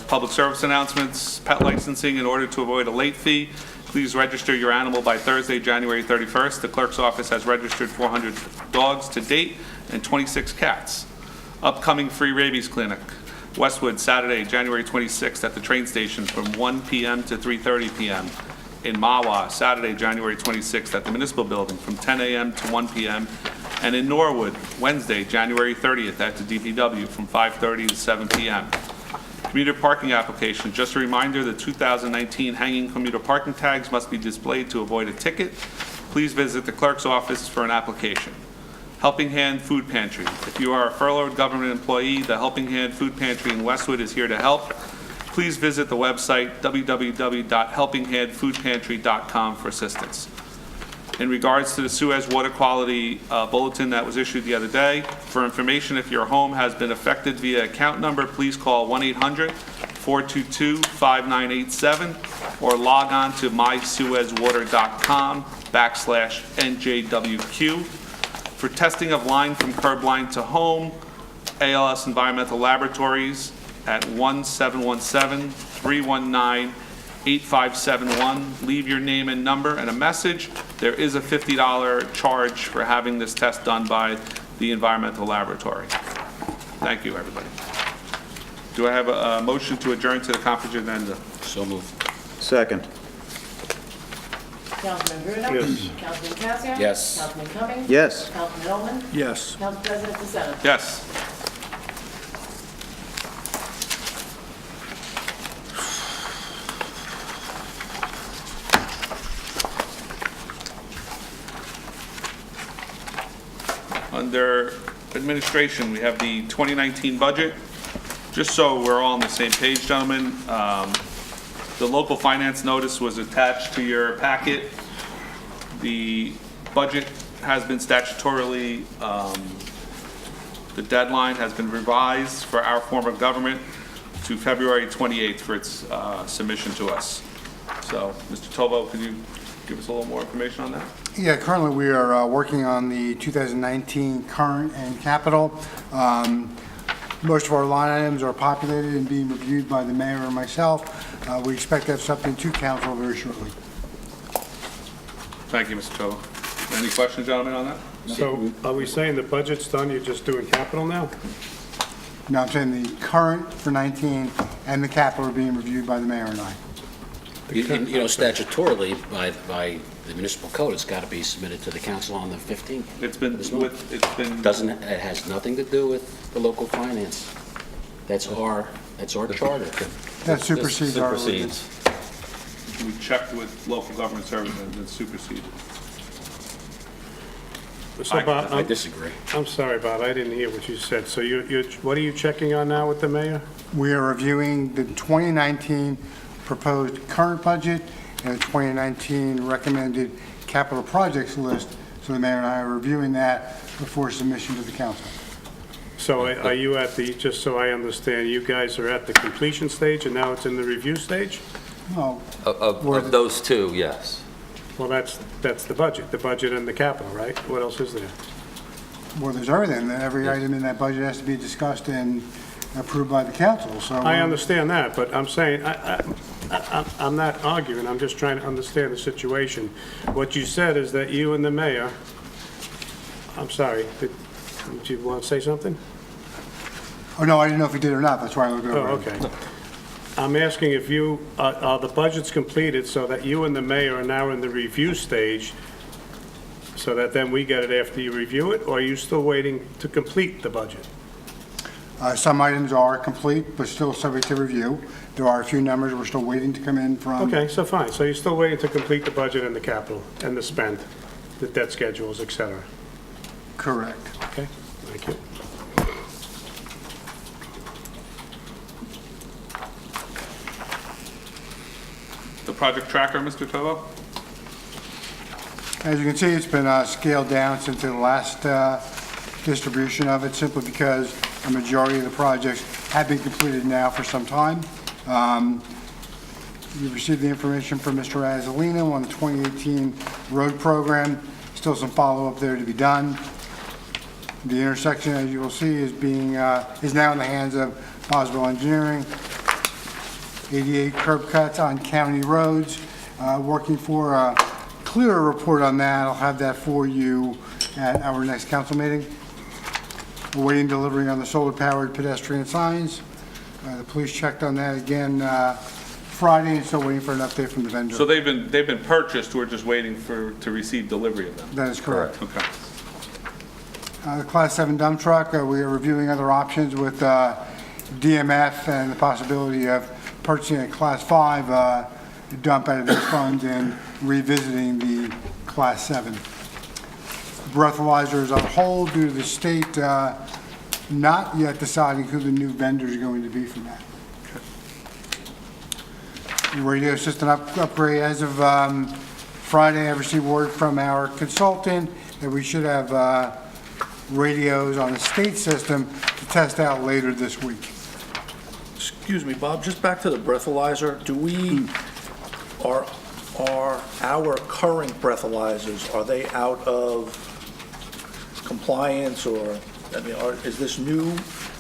public service announcements. Pet licensing, in order to avoid a late fee, please register your animal by Thursday, January 31st. The clerk's office has registered 400 dogs to date and 26 cats. Upcoming free rabies clinic, Westwood, Saturday, January 26th at the train station from 1 p.m. to 3:30 p.m. In Mawa, Saturday, January 26th at the municipal building from 10 a.m. to 1 p.m. And in Norwood, Wednesday, January 30th at the DPW from 5:30 to 7 p.m. Commuter parking application, just a reminder, the 2019 hanging commuter parking tags must be displayed to avoid a ticket. Please visit the clerk's office for an application. Helping Hand Food Pantry. If you are a furloughed government employee, the Helping Hand Food Pantry in Westwood is here to help. Please visit the website www.helpinghandfoodpantry.com for assistance. In regards to the Suez Water Quality Bulletin that was issued the other day, for information, if your home has been affected via account number, please call 1-800-422-5987 or log on to mysuezwater.com/NJWQ. For testing of line from curb line to home, ALS Environmental Laboratories at 1-717-319-8571. Leave your name and number and a message. There is a $50 charge for having this test done by the Environmental Laboratory. Thank you, everybody. Do I have a motion to adjourn to the conference agenda? So moved. Second. Councilman Bruno? Yes. Councilman Casio? Yes. Councilman Cumming? Yes. Councilman Oman? Yes. Council President DeSena? Yes. Under administration, we have the 2019 budget. Just so we're all on the same page, gentlemen, the local finance notice was attached to your packet. The budget has been statutorily, the deadline has been revised for our form of government to February 28th for its submission to us. So, Mr. Tobo, could you give us a little more information on that? Yeah, currently we are working on the 2019 current and capital. Most of our line items are populated and being reviewed by the mayor and myself. We expect to have something to council very shortly. Thank you, Mr. Tovo. Any questions, gentlemen, on that? So are we saying the budget's done, you're just doing capital now? Now, I'm saying the current for 19 and the capital are being reviewed by the mayor and I. You know, statutorily, by the municipal code, it's got to be submitted to the council on the 15th. It's been, It has nothing to do with the local finance. That's our charter. That supersedes our ordinance. Supersedes. we checked with local government services and it's superseded. So Bob, I disagree. I'm sorry, Bob, I didn't hear what you said. So what are you checking on now with the mayor? We are reviewing the 2019 proposed current budget and the 2019 recommended capital projects list. So the mayor and I are reviewing that before submission to the council. So are you at the, just so I understand, you guys are at the completion stage and now it's in the review stage? No, Of those two, yes. Well, that's the budget and the capital, right? What else is there? well, there's everything. Every item in that budget has to be discussed and approved by the council, so. I understand that, but I'm saying, I'm not arguing, I'm just trying to understand the situation. What you said is that you and the mayor, I'm sorry, did you want to say something? Oh, no, I didn't know if you did or not. That's why I looked over. Oh, okay. I'm asking if are the budget's completed so that you and the mayor are now in the review stage, so that then we get it after you review it, or are you still waiting to complete the budget? Some items are complete, but still subject to review. There are a few numbers we're still waiting to come in from. Okay, so fine. So you're still waiting to complete the budget and the capital and the spend, the debt schedules, et cetera. Correct. Okay, thank you. The project tracker, Mr. Tovo? As you can see, it's been scaled down since the last distribution of it, simply because a majority of the projects have been completed now for some time. You've received the information from Mr. Azzolino on the 2018 road program. Still some follow-up there to be done. The intersection, as you will see, is now in the hands of Boswell Engineering. 88 curb cuts on county roads. Working for a clearer report on that. I'll have that for you at our next council meeting. Awaiting delivery on the solar-powered pedestrian signs. The police checked on that again Friday, and still waiting for an update from the vendor. So they've been purchased, we're just waiting to receive delivery of them? That is correct. Okay. The Class 7 dump truck, we are reviewing other options with DMF and the possibility of purchasing a Class 5 dump out of these funds and revisiting the Class 7. Breathalyzer is on hold due to the state not yet deciding who the new vendor is going to be for that. Radio system upgrade. As of Friday, I received word from our consultant that we should have radios on the state system to test out later this week. Excuse me, Bob, just back to the breathalyzer. Do we, are our current breathalyzers, are they out of compliance, or, I mean, is this new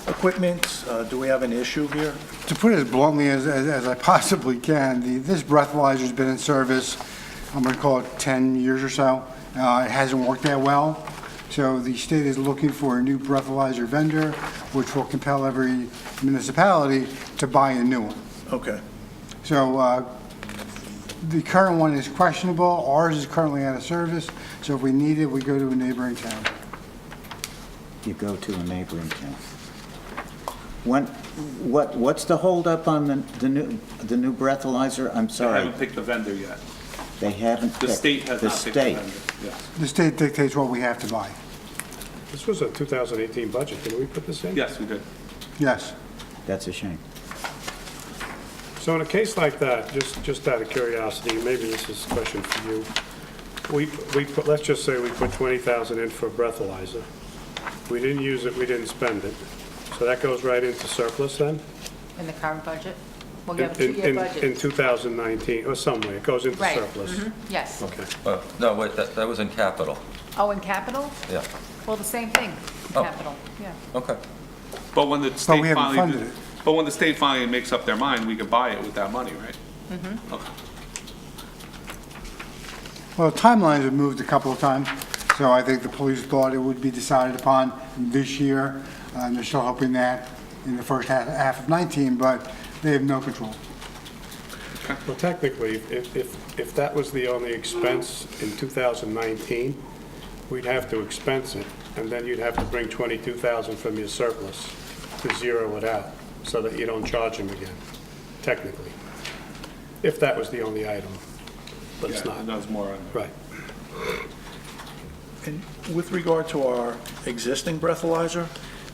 equipment? Do we have an issue here? To put it as bluntly as I possibly can, this breathalyzer's been in service, I'm going to call it 10 years or so. It hasn't worked that well. So the state is looking for a new breathalyzer vendor, which will compel every municipality to buy a new one. Okay. So the current one is questionable. Ours is currently out of service. So if we need it, we go to a neighboring town. You go to a neighboring town. What's the holdup on the new breathalyzer? I'm They sorry. haven't picked the vendor yet. They haven't The picked. state has The not picked the state. vendor. Yes. The state dictates what we have to buy. This was a 2018 budget. Didn't we put this in? Yes, we did. Yes. That's a shame. So in a case like that, just out of curiosity, maybe this is a question for you. We put, let's just say we put 20,000 in for a breathalyzer. We didn't use it, we didn't spend it. So that goes right into surplus then? In the current budget? Well, you have a In- two-year in- budget. In 2019, or somewhere, it goes into Right. surplus. Yes. Okay. No, wait, that was in capital. Oh, in capital? Yeah, Well, the same thing, Oh. capital, yeah. okay. But when the we state haven't finally, funded it. but when the state finally makes up their mind, we could buy it with that money, right? Okay. Well, timelines have moved a couple of times, so I think the police thought it would be decided upon this year, and they're still hoping that in the first half of 19, but they have no control. Well, technically, if that was the only expense in 2019, we'd have to expense it, and then you'd have to bring 22,000 from your surplus to zero it out, so that you don't charge them again, technically. If that was the only item, but it's Yeah, not. that was more on Right. And with regard to our existing breathalyzer,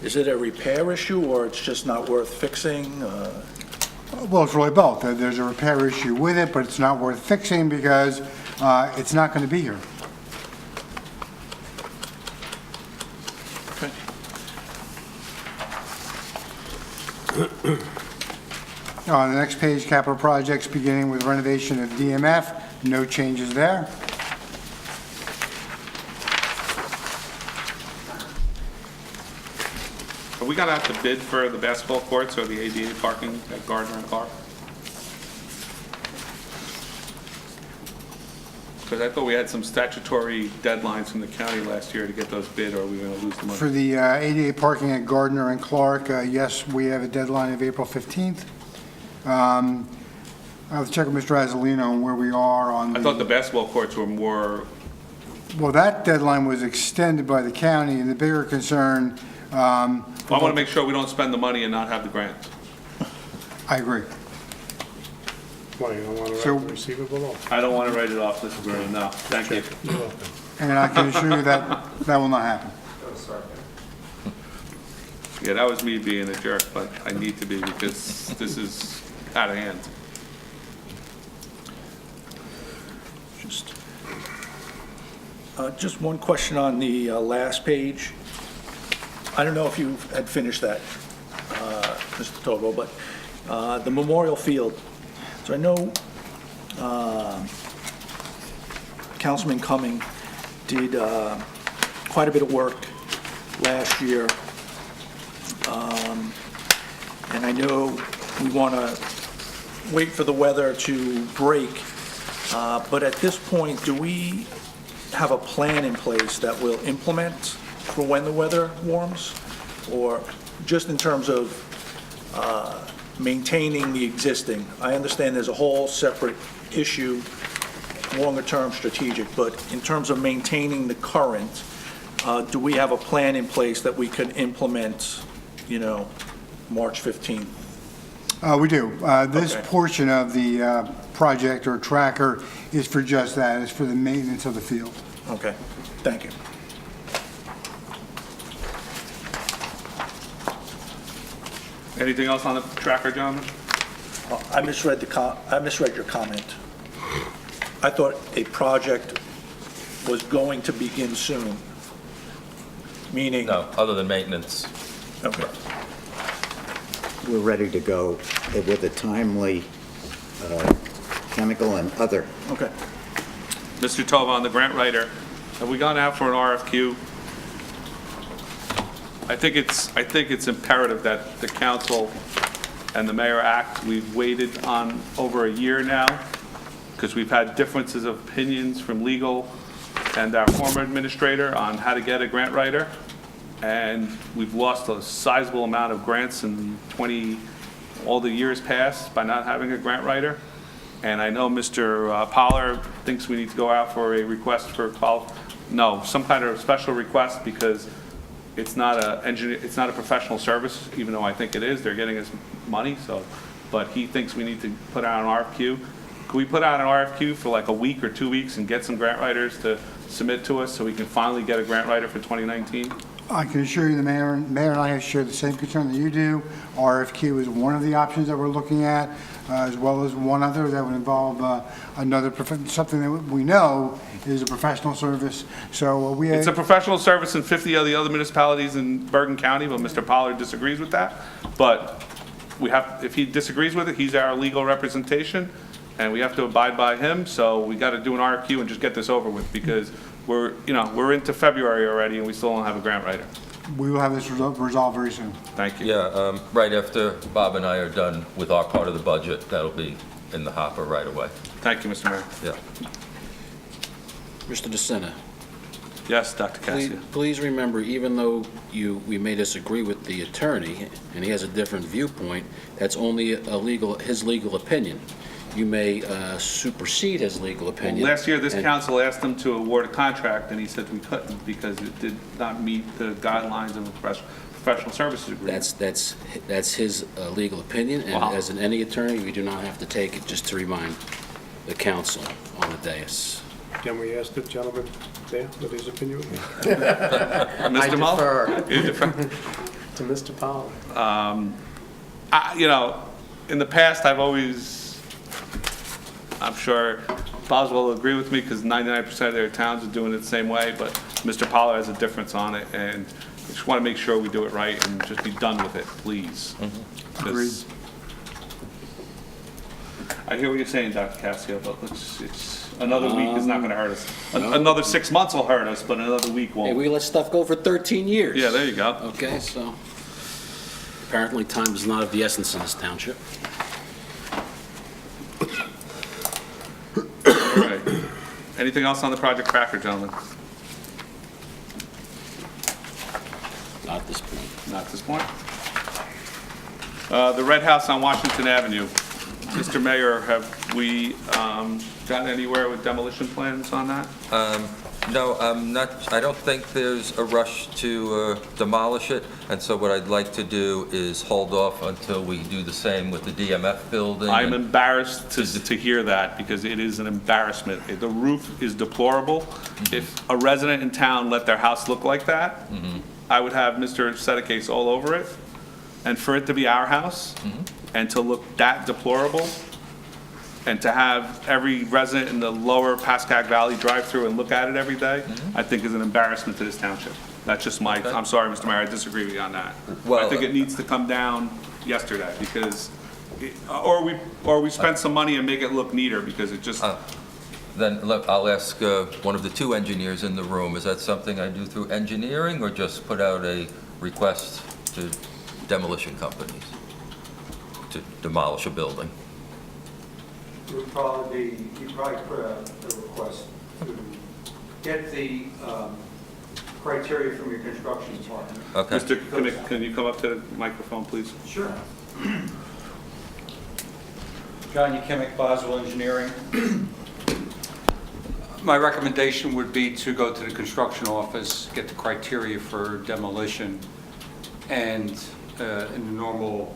is it a repair issue, or it's just not worth fixing? Well, it's really both. There's a repair issue with it, but it's not worth fixing because it's not going to be here. Okay. On the next page, capital projects beginning with renovation of DMF, no changes there. Are we gonna have to bid for the basketball courts or the ADA parking at Gardner and Clark? Because I thought we had some statutory deadlines from the county last year to get those bid, or are we gonna lose the For money? the ADA parking at Gardner and Clark, yes, we have a deadline of April 15th. I'll have to check with Mr. Azzolino on where we are on I thought the basketball courts were more, Well, that deadline was extended by the county, and the bigger concern, I wanna make sure we don't spend the money and not have the grants. I agree. Why, you don't want to So- write the receivable off? I don't wanna write it off, Mr. Bruno, no, thank you. You're welcome. And I can assure you that that will not happen. Yeah, that was me being a jerk, but I need to be because this is out of hand. Just one question on the last page. I don't know if you had finished that, Mr. Togo, but the memorial field. So I know Councilman Cumming did quite a bit of work last year. And I know we want to wait for the weather to break, but at this point, do we have a plan in place that will implement for when the weather warms? Or just in terms of maintaining the existing? I understand there's a whole separate issue, longer-term strategic, but in terms of maintaining the current, do we have a plan in place that we could implement, March 15th? We do. This Okay. portion of the project or tracker is for just that, it's for the maintenance of the field. Okay, thank you. Anything else on the tracker, gentlemen? I misread your comment. I thought a project was going to begin soon, meaning... No, other than maintenance. Okay. We're ready to go with a timely chemical and other. Okay. Mr. Tova, on the grant writer, have we gone out for an RFQ? I think it's imperative that the council and the mayor act. We've waited on over a year now because we've had differences of opinions from legal and our former administrator on how to get a grant writer. And we've lost a sizable amount of grants in all the years past by not having a grant writer. And I know Mr. Pollard thinks we need to go out for a request for some kind of special request because it's not a professional service, even though I think it is. They're getting us money, but he thinks we need to put out an RFQ. Could we put out an RFQ for like a week or 2 weeks and get some grant writers to submit to us so we can finally get a grant writer for 2019? I can assure you the mayor and I have shared the same concern that you do. RFQ is one of the options that we're looking at, as well as one other that would involve something that we know is a professional service. So It's a professional service in 50 of the other municipalities in Bergen County, but Mr. Pollard disagrees with that. But if he disagrees with it, he's our legal representation, and we have to abide by him, so we got to do an RFQ and just get this over with, because we're into February already, and we still don't have a grant writer. We will have this resolved very soon. Thank you. Yeah, right after Bob and I are done with our part of the budget, that'll be in the hopper right away. Thank you, Mr. Mayor. Yeah. Mr. DeSena, Yes, Dr. Cassia. please remember, even though we may disagree with the attorney, and he has a different viewpoint, that's only his legal opinion. You may supersede his legal opinion. Last year, this and- council asked him to award a contract, and he said we couldn't because it did not meet the guidelines of a professional services agreement. That's his legal opinion, and Wow. as in any attorney, we do not have to take it, just to remind the council on the dais. Can we ask the gentleman there what his opinion would be? Mr. Muller? You defer? To Mr. Powell. In the past, I'm sure Boswell will agree with me because 99% of their towns are doing it the same way, but Mr. Pollard has a difference on it, and I just want to make sure we do it right and just be done with it, please. 'Cause I hear what you're saying, Dr. Cassio, but another week is not going to hurt us. Another 6 months will hurt us, but another week Hey, won't. we let stuff go for 13 years. Yeah, there you go. Okay, so apparently time is not of the essence in this township. Okay. Anything else on the Project Cracker, gentlemen? Not at this point. Not at this point. The Red House on Washington Avenue. Mr. Mayor, have we gotten anywhere with demolition plans on that? No, I don't think there's a rush to demolish it, and so what I'd like to do is hold off until we do the same with the DMF building. I'm embarrassed to hear that, because it is an embarrassment. The roof is deplorable. If a resident in town let their house look like that, I would have Mr. Sedekase all over it. And for it to be our house, and to look that deplorable, and to have every resident in the lower Pascack Valley drive through and look at it every day, I think is an embarrassment to this township. That's just I'm sorry, Mr. Mayor, I disagree with you on that. Well, I think it needs to come down yesterday, because, or we spend some money and make it look neater, because it just, Then look, I'll ask one of the two engineers in the room, is that something I do through engineering, or just put out a request to demolition companies to demolish a building? You'd probably put a request to get the criteria from your construction department. Okay. Mr. Kinnick, can you come up to the microphone, please? Sure. John Ukimic, Boswell Engineering. My recommendation would be to go to the construction office, get the criteria for demolition, and in the normal,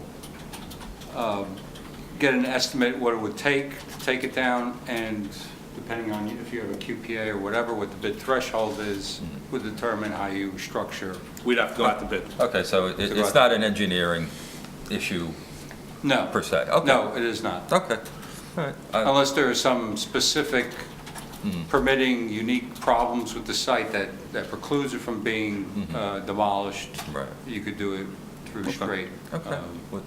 get an estimate what it would take to take it down, and depending on if you have a QPA or whatever, what the bid threshold is, would determine how you structure. We'd have to go out to bid. Okay, so it's not an engineering issue No. per se? Okay. No, it is not. Okay. All right. Unless there are some specific permitting unique problems with the site that precludes it from being demolished. Right. You could do it through straight. Okay.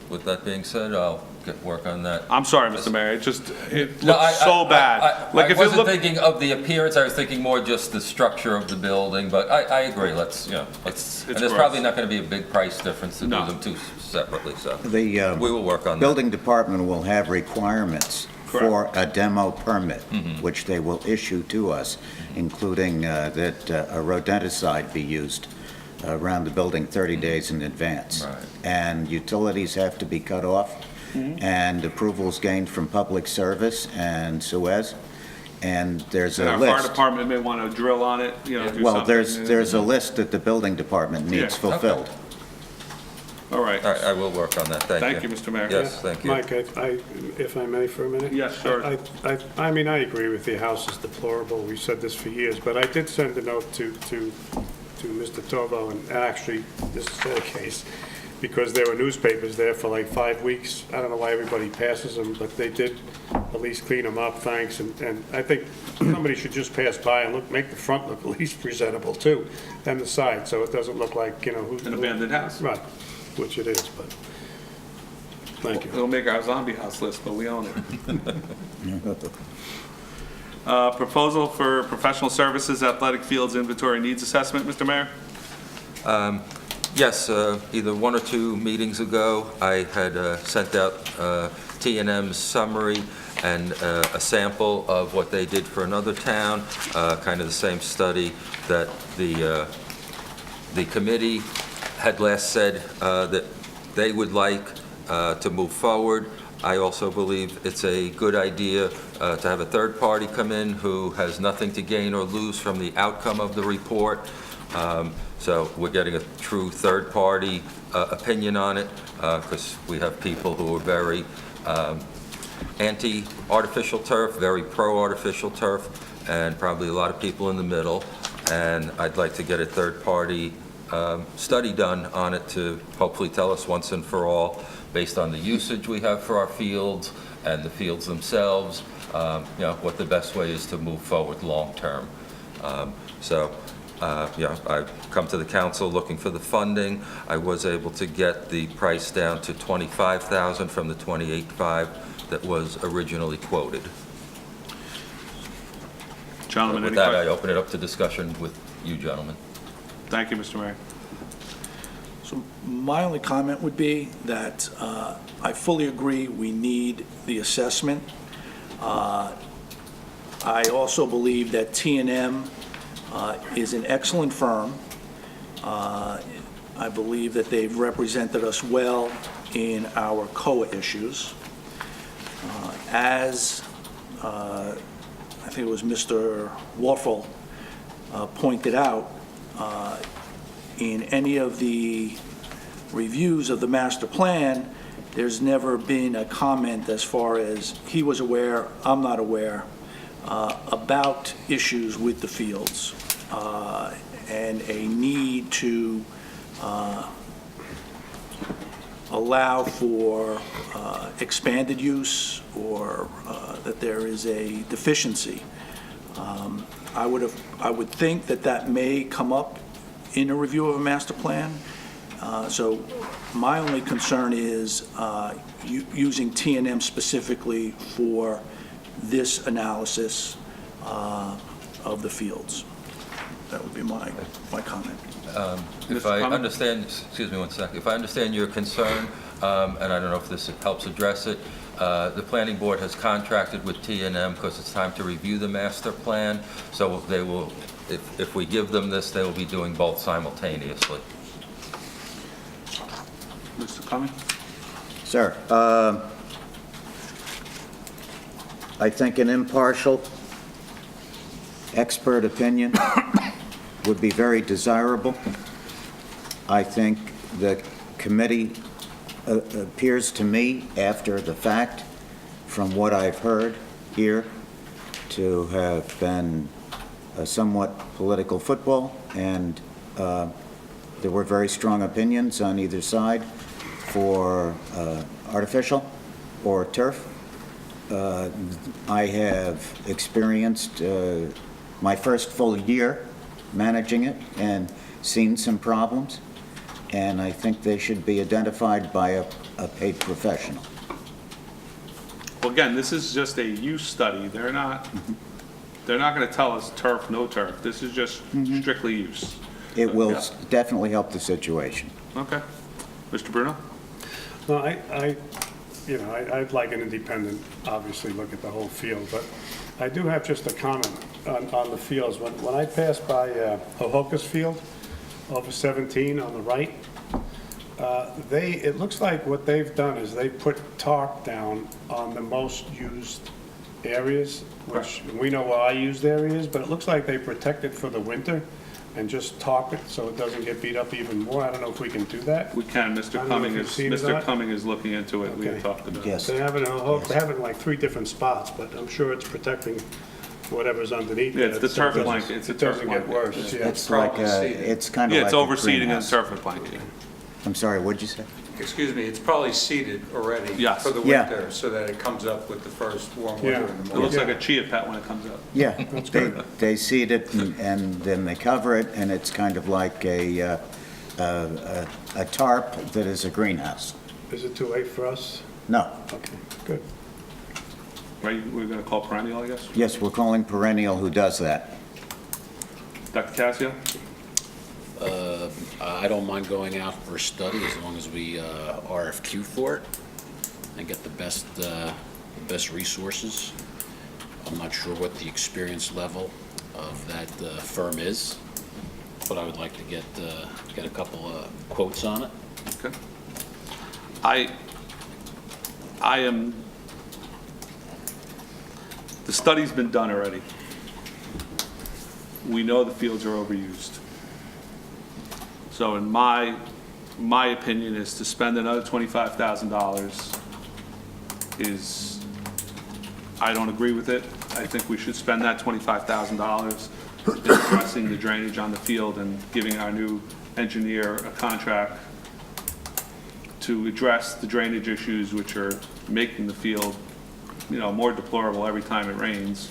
With that being said, I'll get work on that. I'm sorry, Mr. Mayor, it looks No, so bad. I Like, if it wasn't looked, thinking of the appearance, I was thinking more just the structure of the building, but I agree, and there's gross. probably not going to be a big price difference to do No. them two separately, so The we will work on that. building department will have requirements for a demo permit, which they will issue to us, including that a rodenticide be used around the building 30 days in advance. Right. And utilities have to be cut off, and approvals gained from public service and Suez, and there's and a our fire list. department may want to drill on it, do Well, something. there's a list that the building department needs Yeah. fulfilled. All right. All right, I will work on that, thank you. Thank you, Mr. Mayor. Yes, thank you. Mike, if I may for a minute? Yes, sure. I mean, I agree with you, house is deplorable, we've said this for years, but I did send a note to Mr. Torbo, and actually, this is the case, because there were newspapers there for like 5 weeks. I don't know why everybody passes them, but they did at least clean them up, thanks, and I think somebody should just pass by and make the front look at least presentable too, and the side, so it doesn't look like, who's... An abandoned house. Right, which it is, Thank you. It'll make our zombie house list, but we own it. Proposal for professional services athletic fields inventory needs assessment, Mr. Mayor? Yes, either one or two meetings ago, I had sent out T&M's summary and a sample of what they did for another town, kind of the same study that the committee had last said that they would like to move forward. I also believe it's a good idea to have a third party come in who has nothing to gain or lose from the outcome of the report. So we're getting a true third party opinion on it, because we have people who are very anti-artificial turf, very pro-artificial turf, and probably a lot of people in the middle. And I'd like to get a third party study done on it to hopefully tell us once and for all, based on the usage we have for our fields and the fields themselves, what the best way is to move forward long-term. I've come to the council looking for the funding. I was able to get the price down to $25,000 from the $28,500 that was originally quoted. Gentlemen, With any that, questions? I open it up to discussion with you gentlemen. Thank you, Mr. Mayor. So my only comment would be that I fully agree we need the assessment. I also believe that T&M is an excellent firm. I believe that they've represented us well in our COA issues. As I think it was Mr. Warfel pointed out, in any of the reviews of the master plan, there's never been a comment as far as he was aware, I'm not aware, about issues with the fields and a need to allow for expanded use or that there is a deficiency. I would think that may come up in a review of a master plan. So my only concern is using T&M specifically for this analysis of the fields. That would be my comment. If Mr. I Clement? understand, excuse me one second, if I understand your concern, and I don't know if this helps address it, the planning board has contracted with T&M because it's time to review the master plan, so they will, if we give them this, they will be doing both simultaneously. Mr. Cumming? Sir, I think an impartial expert opinion would be very desirable. I think the committee appears to me, after the fact, from what I've heard here, to have been a somewhat political football, and there were very strong opinions on either side for artificial or turf. I have experienced my first full year managing it and seen some problems, and I think they should be identified by a paid professional. Well, again, this is just a use study. They're not going to tell us turf, no turf. This is just strictly use. It will Yeah. definitely help the situation. Okay. Mr. Bruno? No, I'd like an independent, obviously, look at the whole field, but I do have just a comment on the fields. When I passed by Hohokus Field, over 17 on the right, it looks like what they've done is they put tarp down on the most used areas, which we know what our used area is, but it looks like they protect it for the winter and just tarp it so it doesn't get beat up even more. I don't know if we can do that. We can. Mr. I don't know Cumming if you've is, seen it or Mr. not. Cumming is looking into it. We had Okay. talked about it. Yes. They have it in like 3 different spots, but I'm sure it's protecting whatever's underneath Yeah, it. it's the so it turf doesn't- blanket. It's a it turf doesn't get blanket. worse, yeah. It's like, probably seeded. it's kind of Yeah, like it's a overseeding and greenhouse. turf blanket. I'm sorry, what'd you say? Excuse me, it's probably seeded already Yes. for the Yeah. winter, so that it comes up with the first warm Yeah. weather in the It morning. looks like a chia pet when it comes up. Yeah, good. they seed it and then they cover it, and it's kind of like a tarp that is a greenhouse. Is it too late for us? No. Okay, good. Right, we're going to call perennial, I guess? Yes, we're calling Perennial who does that. Dr. Cassio? I don't mind going out for a study as long as we RFQ for it and get the best resources. I'm not sure what the experience level of that firm is, but I would like to get a couple of quotes on it. Okay. I am, the study's been done already. We know the fields are overused. So in my opinion is to spend another $25,000 is, I don't agree with it. I think we should spend that $25,000 addressing the drainage on the field and giving our new engineer a contract to address the drainage issues which are making the field, more deplorable every time it rains.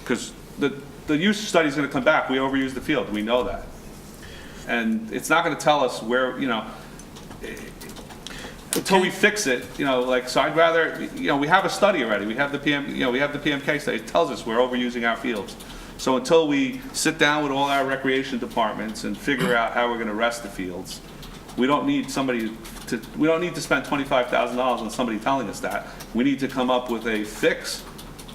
Because the use study is going to come back. We overuse the field. We know that. And it's not going to tell us where, until we fix it, so I'd rather, we have a study already. We have the we have the PMK study. It tells us we're overusing our fields. So until we sit down with all our recreation departments and figure out how we're going to rest the fields, we don't need to spend $25,000 on somebody telling us that. We need to come up with a fix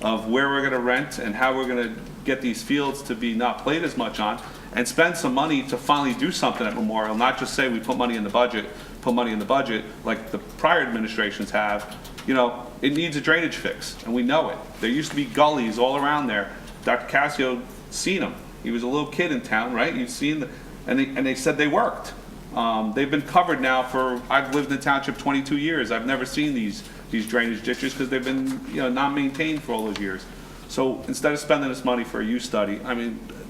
of where we're going to rent and how we're going to get these fields to be not played as much on, and spend some money to finally do something at Memorial, not just say we put money in the budget like the prior administrations have. It needs a drainage fix, and we know it. There used to be gullies all around there. Dr. Cassio seen them. He was a little kid in town, right? You've seen and they said they worked. They've been covered now I've lived in the township 22 years. I've never seen these drainage ditches because they've been, not maintained for all those years. So instead of spending this money for a use study,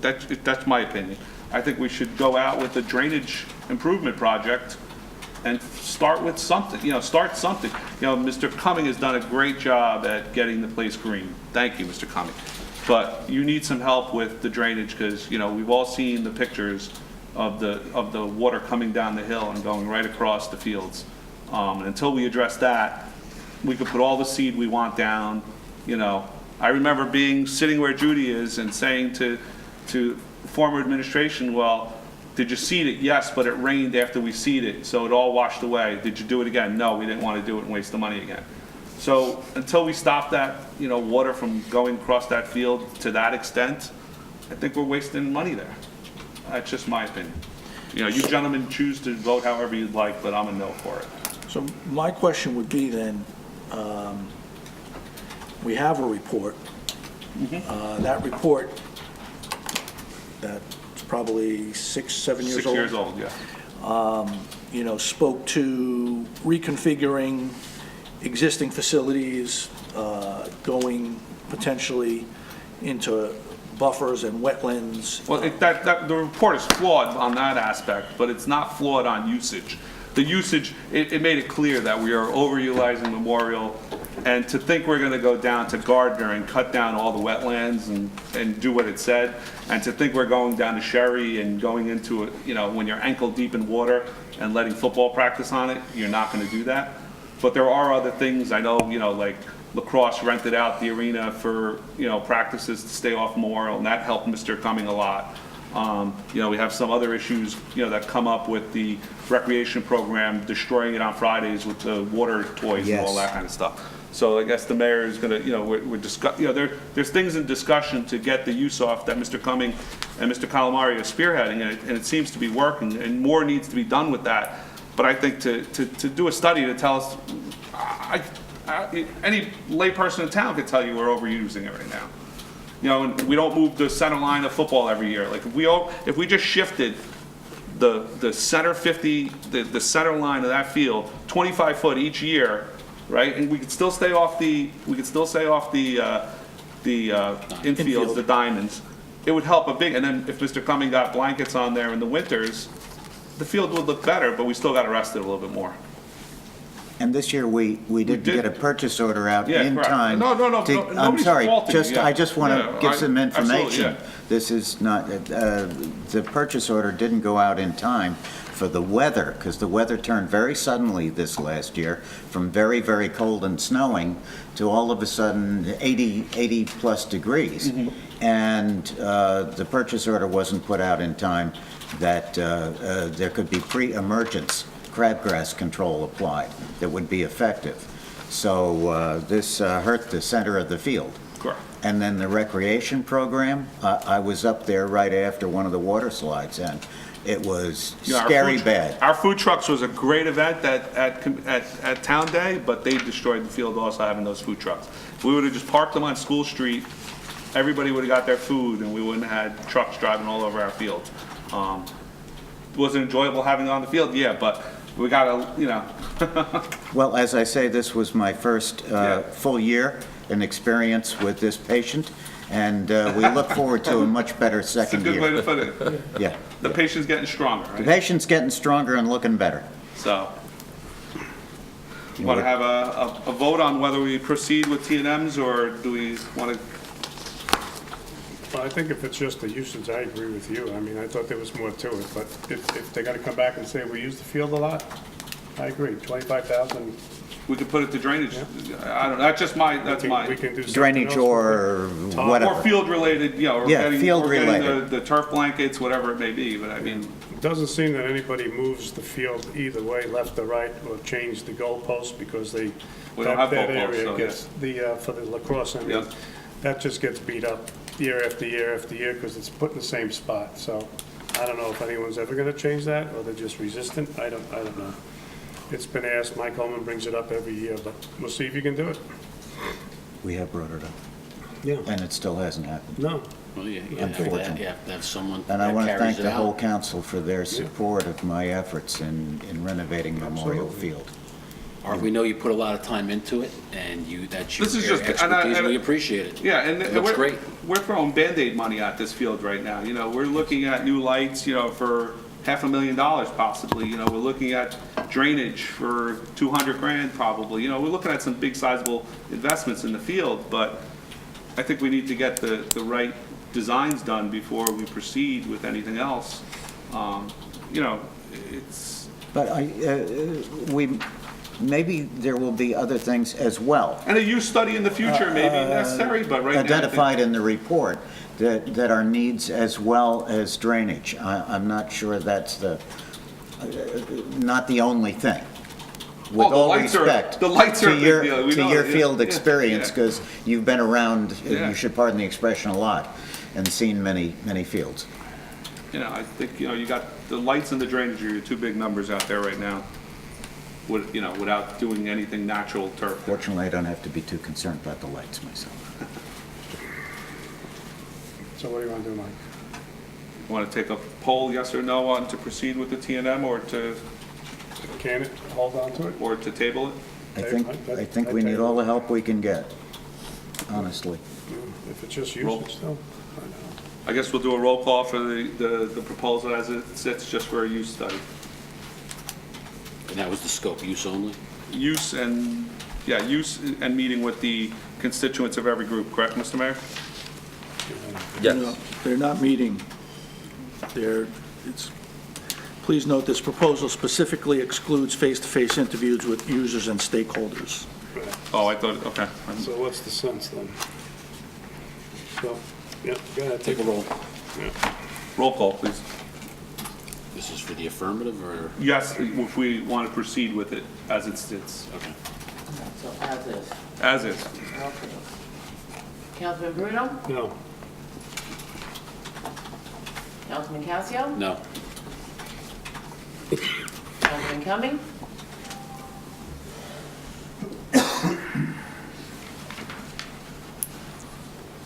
that's my opinion. I think we should go out with the drainage improvement project and start with something, start something. Mr. Cumming has done a great job at getting the place green. Thank you, Mr. Cumming. But you need some help with the drainage because, we've all seen the pictures of the water coming down the hill and going right across the fields. And until we address that, we could put all the seed we want down. I remember sitting where Judy is and saying to former administration, well, did you seed it? Yes, but it rained after we seeded it, so it all washed away. Did you do it again? No, we didn't want to do it and waste the money again. So until we stop that, water from going across that field to that extent, I think we're wasting money there. That's just my opinion. You gentlemen choose to vote however you'd like, but I'm a no for it. So my question would be then, we have a report. That report, that's probably 6-7 years old. 6 years old, yeah. Spoke to reconfiguring existing facilities, going potentially into buffers and wetlands. Well, the report is flawed on that aspect, but it's not flawed on usage. The usage, it made it clear that we are overutilizing Memorial, and to think we're going to go down to Gardner and cut down all the wetlands and do what it said, and to think we're going down to Sherry and going into it, when you're ankle deep in water and letting football practice on it, you're not going to do that. But there are other things, I know, like lacrosse rented out the arena for, practices to stay off Memorial, and that helped Mr. Cumming a lot. We have some other issues, that come up with the recreation program, destroying it on Fridays with the water toys and all that kind of stuff. So I guess the mayor is going to, we're there's things in discussion to get the use off that Mr. Cumming and Mr. Calamari are spearheading, and it seems to be working, and more needs to be done with that. But I think to do a study to tell us, any layperson in town could tell you we're overusing it right now. And we don't move the center line of football every year. Like if we just shifted the center 50, the center line of that field 25 foot each year, right? And we could still stay off the infields, the diamonds. It would help a big. And then if Mr. Cumming got blankets on there in the winters, the field would look better, but we still got to rest it a little bit more. And this year, we didn't did. get a purchase order out Yeah, in correct. time. No, I'm nobody's sorry, faulting you, yeah. I just want Yeah, to give some absolutely, information. yeah. This is not, the purchase order didn't go out in time for the weather, because the weather turned very suddenly this last year, from very, very cold and snowing to all of a sudden 80-plus degrees. And the purchase order wasn't put out in time that there could be pre-emergence crabgrass control applied that would be effective. So this hurt the center of the field. Correct. And then the recreation program, I was up there right after one of the water slides, and it was Yeah, our scary food- bad. Our food trucks was a great event at Town Day, but they destroyed the field also having those food trucks. If we would've just parked them on School Street, everybody would've got their food and we wouldn't have had trucks driving all over our fields. Was it enjoyable having it on the field? Yeah, but we gotta, Well, as I say, this was my first Yeah. full year in experience with this patient, and we look forward to a much better it's a second good way year. to put it. Yeah. The patient's getting stronger, The right? patient's getting stronger and looking better. So, you wanna have a vote on whether we proceed with T&Ms or do we wanna, Well, I think if it's just the usage, I agree with you. I mean, I thought there was more to it, but if they're gonna come back and say we use the field a lot, I agree, 25,000. we could put it to drainage? I don't know, that's just my, that's We my. can do something Drainage else or with it. Or whatever. field related, or Yeah, getting, field or getting related. the turf blankets, whatever it may be, but I mean, It doesn't seem that anybody moves the field either way, left or right, or change the goalpost because they. We don't have that goalposts, area so, gets for the lacrosse, I mean, Yeah. that just gets beat up year after year after year because it's put in the same spot. So I don't know if anyone's ever gonna change that or they're just resistant. I don't know. It's been asked, Mike Holman brings it up every year, but we'll see if you can do it. We have brought it up, Yeah. and it still hasn't happened. No. Well, you have to Unfortunately. have someone And I that want to thank carries it the whole out. council for their support of my efforts in renovating Memorial Absolutely. Field. Art, we know you put a lot of time into it, and that's This is your just- and I- expertise, and we and- appreciate it. yeah, and It looks great. we're throwing Band-Aid money at this field right now, we're looking at new lights, for $500,000 possibly, we're looking at drainage for 200 grand probably, we're looking at some big sizable investments in the field, but I think we need to get the right designs done before we proceed with anything else. It's, But maybe there will be other things as well. and a use study in the future may be necessary, but right now. I think- Identified in the report that are needs as well as drainage. I'm not sure that's not the only thing. With Oh, the all lights are- respect. the lights are a to big your- deal. We To know your that, yeah, field yeah, experience, yeah. because you've been around, Yeah. you should pardon the expression, a lot, and seen many, many fields. I think, you got the lights and the drainage are your two big numbers out there right now. Without doing anything natural turf. Fortunately, I don't have to be too concerned about the lights myself. So what do you want to do, Mike? Want to take a poll, yes or no, on to proceed with the T&M or to Can it, hold on to it? table it? I think we need all the help we can get, honestly. If it's just Roll. usage still, I don't know. I guess we'll do a roll call for the proposal as it sits, just for a use study. And that was the scope, use only? Use and meeting with the constituents of every group, correct, Mr. Mayor? No, they're not meeting. Please note, this proposal specifically excludes face-to-face interviews with users and stakeholders. Oh, I thought, okay. So what's the sense then? So, yeah, go ahead, Take a roll. Roll call, please. This is for the affirmative, or? Yes, if we want to proceed with it as it sits. Okay. So as is. As is. Okay. Councilman Bruno? No. Councilman Casio? No. Councilman Cumming?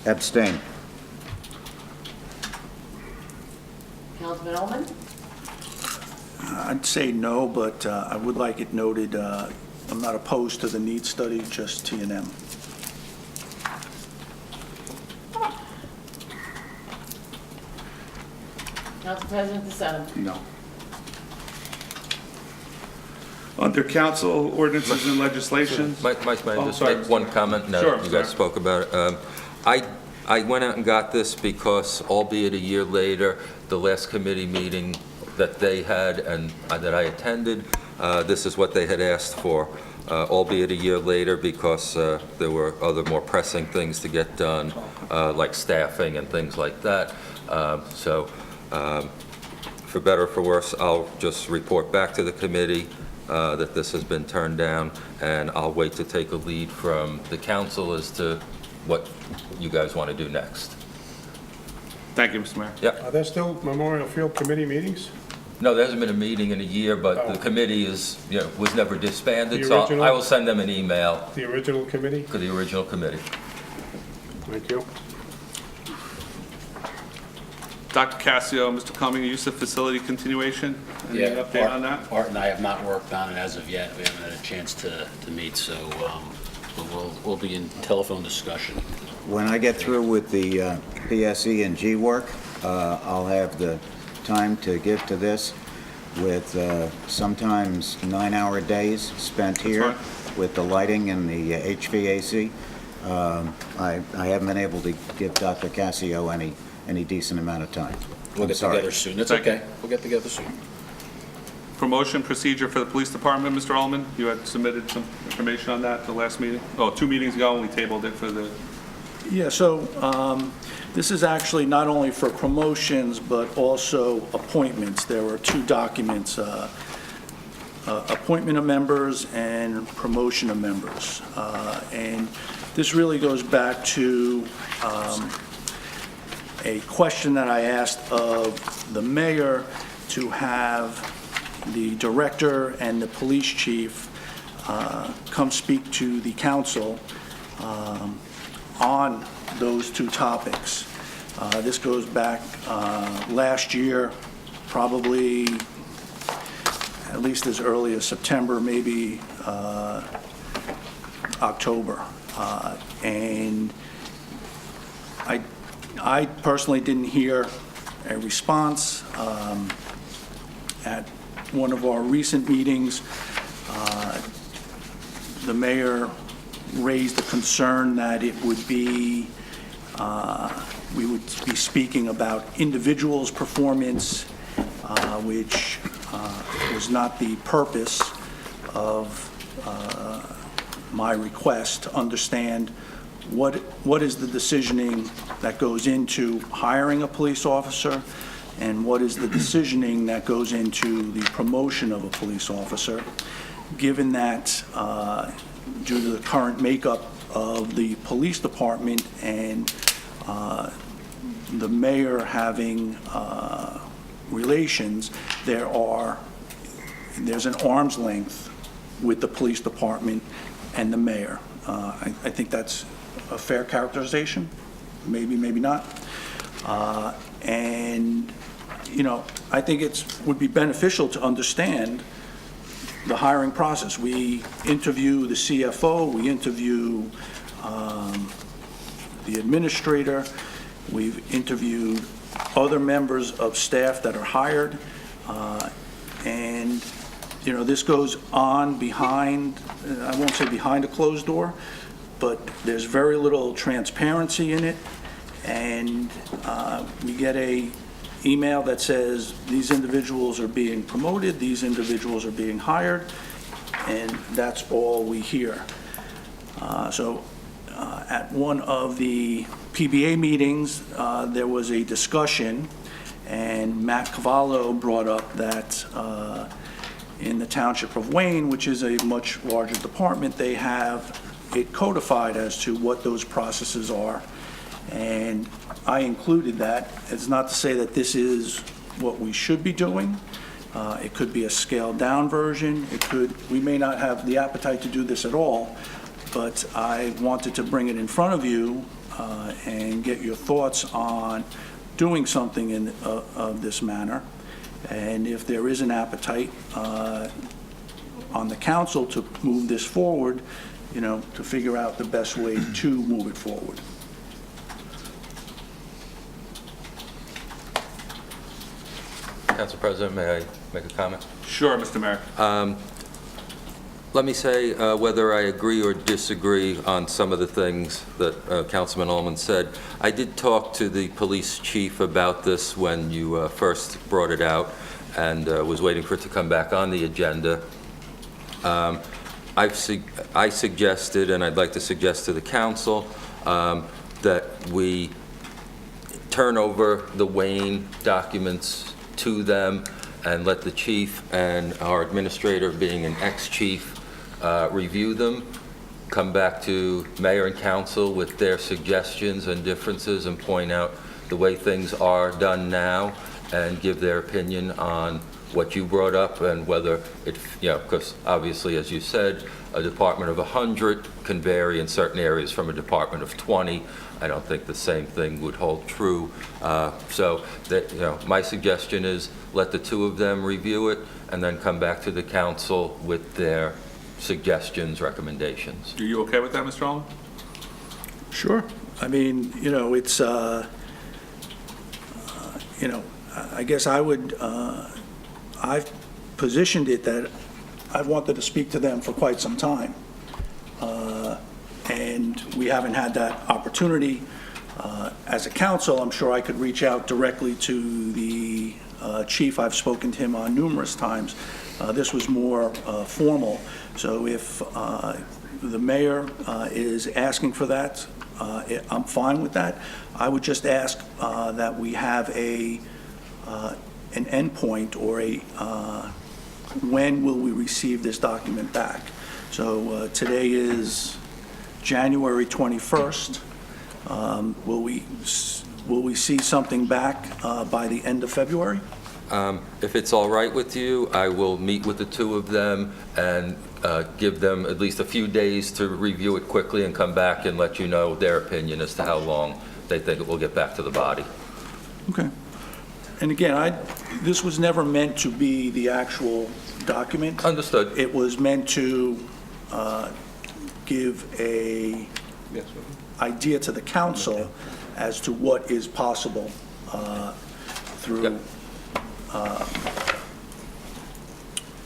Abstain. Councilman Ullman? I'd say no, but I would like it noted, I'm not opposed to the need study, just T&M. Council President DeSena? No. Under council ordinances and legislation. Mike, may I Oh, just sorry, make Mr. one Mayor. comment? No, Sure, you sorry. guys spoke about it. I went out and got this because, albeit a year later, the last committee meeting that they had and that I attended, this is what they had asked for, albeit a year later, because there were other more pressing things to get done, like staffing and things like that. So, for better or for worse, I'll just report back to the committee that this has been turned down, and I'll wait to take a lead from the council as to what you guys want to do next. Thank you, Mr. Mayor. Yep. Are there still Memorial Field Committee meetings? No, there hasn't been a meeting in a year, but the Oh. committee is, was never disbanded, The so original? I will send them an email The original committee? to the original committee. Thank you. Dr. Cassio, Mr. Cumming, use of facility continuation. Any Yeah, update on that? Art and I have not worked on it as of yet. We haven't had a chance to meet, so but we'll be in telephone discussion. When I get through with the PSE and G work, I'll have the time to give to this with sometimes 9-hour days spent here fine. with the lighting and the HVAC. I haven't been able to give Dr. Cassio any decent amount of time. We'll I'm get sorry. together soon. It's Thank you. okay. We'll get together soon. Promotion procedure for the police department, Mr. Ullman. You had submitted some information on that the last meeting? Oh, 2 meetings ago, and we tabled it for the, Yeah, so this is actually not only for promotions, but also appointments. There were 2 documents, appointment of members and promotion of members. And this really goes back to a question that I asked of the mayor to have the director and the police chief come speak to the council on those 2 topics. This goes back last year, probably at least as early as September, maybe October. And I personally didn't hear a response. At one of our recent meetings, the mayor raised the concern that it would be, we would be speaking about individuals' performance, which was not the purpose of my request to understand what is the decisioning that goes into hiring a police officer, and what is the decisioning that goes into the promotion of a police officer, given that due to the current makeup of the police department and the mayor having relations, there's an arm's length with the police department and the mayor. I think that's a fair characterization, maybe not. And, I think would be beneficial to understand the hiring process. We interview the CFO, we interview the administrator, we've interviewed other members of staff that are hired, and, this goes on behind, I won't say behind a closed door, but there's very little transparency in it, and we get a email that says these individuals are being promoted, these individuals are being hired, and that's all we hear. So at one of the PBA meetings, there was a discussion, and Matt Cavallo brought up that in the Township of Wayne, which is a much larger department, they have it codified as to what those processes are. And I included that. It's not to say that this is what we should be doing. It could be a scaled-down version. We may not have the appetite to do this at all, but I wanted to bring it in front of you and get your thoughts on doing something of this manner. And if there is an appetite on the council to move this forward, to figure out the best way to move it forward. Council President, may I make a comment? sure, Mr. Mayor. Let me say whether I agree or disagree on some of the things that Councilman Ullman said. I did talk to the police chief about this when you first brought it out, and was waiting for it to come back on the agenda. I suggested, and I'd like to suggest to the council, that we turn over the Wayne documents to them and let the chief and our administrator, being an ex-chief, review them, come back to mayor and council with their suggestions and differences, and point out the way things are done now, and give their opinion on what you brought up, and whether it, because obviously, as you said, a department of 100 can vary in certain areas from a department of 20. I don't think the same thing would hold true. So that, my suggestion is let the two of them review it, and then come back to the council with their suggestions, recommendations. Are you okay with that, Mr. Ullman? Sure. I mean, it's, I guess I would, I've positioned it that I've wanted to speak to them for quite some time. And we haven't had that opportunity. As a council, I'm sure I could reach out directly to the chief. I've spoken to him on numerous times. This was more formal. So if the mayor is asking for that, I'm fine with that. I would just ask that we have an endpoint, or when will we receive this document back? So today is January 21st. Will we see something back by the end of February? If it's all right with you, I will meet with the two of them and give them at least a few days to review it quickly, and come back and let you know their opinion as to how long they think it will get back to the body. Okay. And again, this was never meant to be the actual document. Understood. It was meant to give a idea to the council as to what is possible through Yep.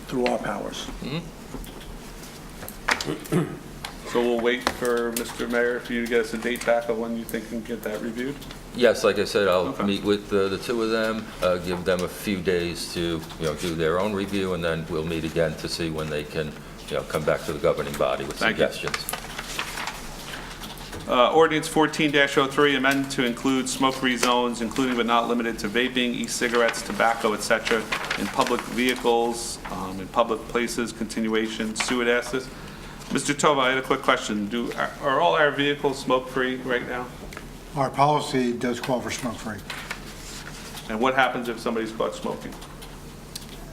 through our powers. So we'll wait for Mr. Mayor for you to get us a date back of when you think you can get that reviewed? Yes, like I said, I'll Okay. meet with the two of them, give them a few days to, do their own review, and then we'll meet again to see when they can, come back to the governing body with Thank you. suggestions. Ordinance 14-03, amend to include smoke-free zones, including but not limited to vaping, e-cigarettes, tobacco, etc., in public vehicles, in public places, continuation, Sue asked this. Mr. Tova, I had a quick question. Are all our vehicles smoke-free right now? Our policy does call for smoke-free. And what happens if somebody's caught smoking?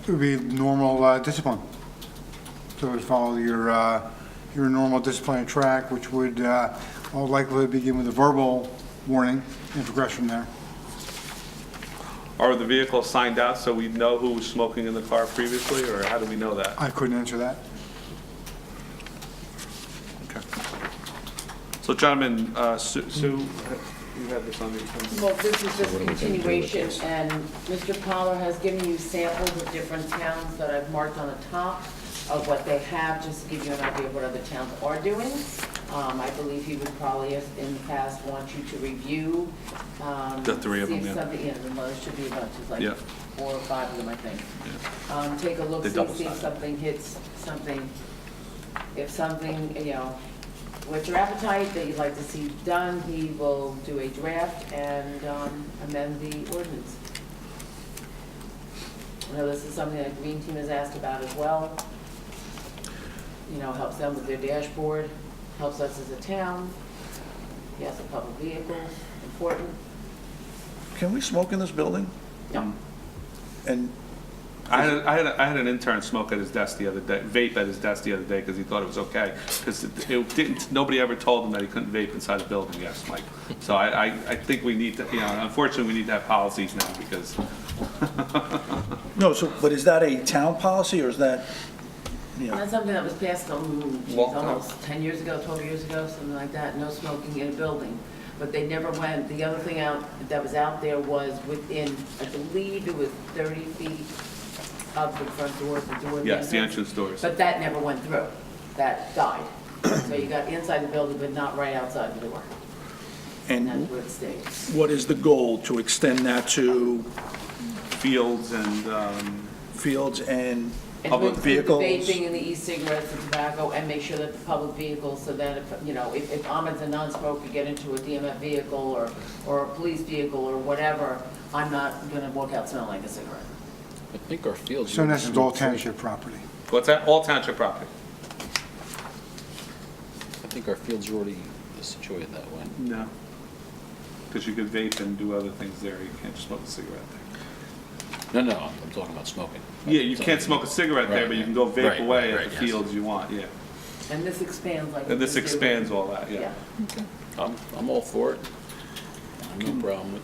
It would be normal discipline. So it would follow your normal disciplinary track, which would all likelihood begin with a verbal warning and progress from there. Are the vehicles signed out so we know who was smoking in the car previously, or how do we know that? I couldn't answer that. Okay. So gentlemen, Sue, you had this on the agenda. Well, this is just continuation, and Mr. Poller has given you samples of different towns that I've marked on the top of what they have, just to give you an idea of what other towns are doing. I believe he would probably, in the past, want you to review. The three of them, See yeah. if something, well, there should be a bunch, it's like Yeah. 4 or 5 of them, I think. Take a look, They see double-sided. if something hits something, if something, with your appetite that you'd like to see done, he will do a draft and amend the ordinance. I know this is something that the Green Team has asked about as well. Helps them with their dashboard, helps us as a town. Yes, a public vehicle, important. Can we smoke in this building? No. And I had an intern smoke at his desk the other day, vape at his desk the other day because he thought it was okay. Because it didn't, nobody ever told him that he couldn't vape inside the building. Yes, Mike. So I think we need to, unfortunately, we need to have policies now because. no, but is that a town policy, or is that, That's something that was passed Long time. almost 10 years ago, 12 years ago, something like that, no smoking in a building. But they never went, the other thing that was out there was within, I believe it was 30 feet of the front door, the door. Yes, the entrance doors. But that never went through. that died. So you got inside the building, but not right outside the door. And that's And where it stays. what is the goal? To extend that to Fields and, And public to include vehicles? the vaping and the e-cigarettes and tobacco, and make sure that the public vehicles, so that if, you know, if Ahmed's a non-smoker, get into a DMF vehicle or a police vehicle or whatever, I'm not gonna walk out smelling like a cigarette. I think our fields. So this is all township property. what's that? All township property? I think our fields are already situated that way. No. Because you could vape and do other things there. You can't just smoke a cigarette there. No, I'm talking about smoking. Yeah, you can't smoke a cigarette there, Right, but you can go vape right, away right, at the yes. fields you want, yeah. And this expands like. And this you do. expands all that, yeah. I'm all for it. No problem with.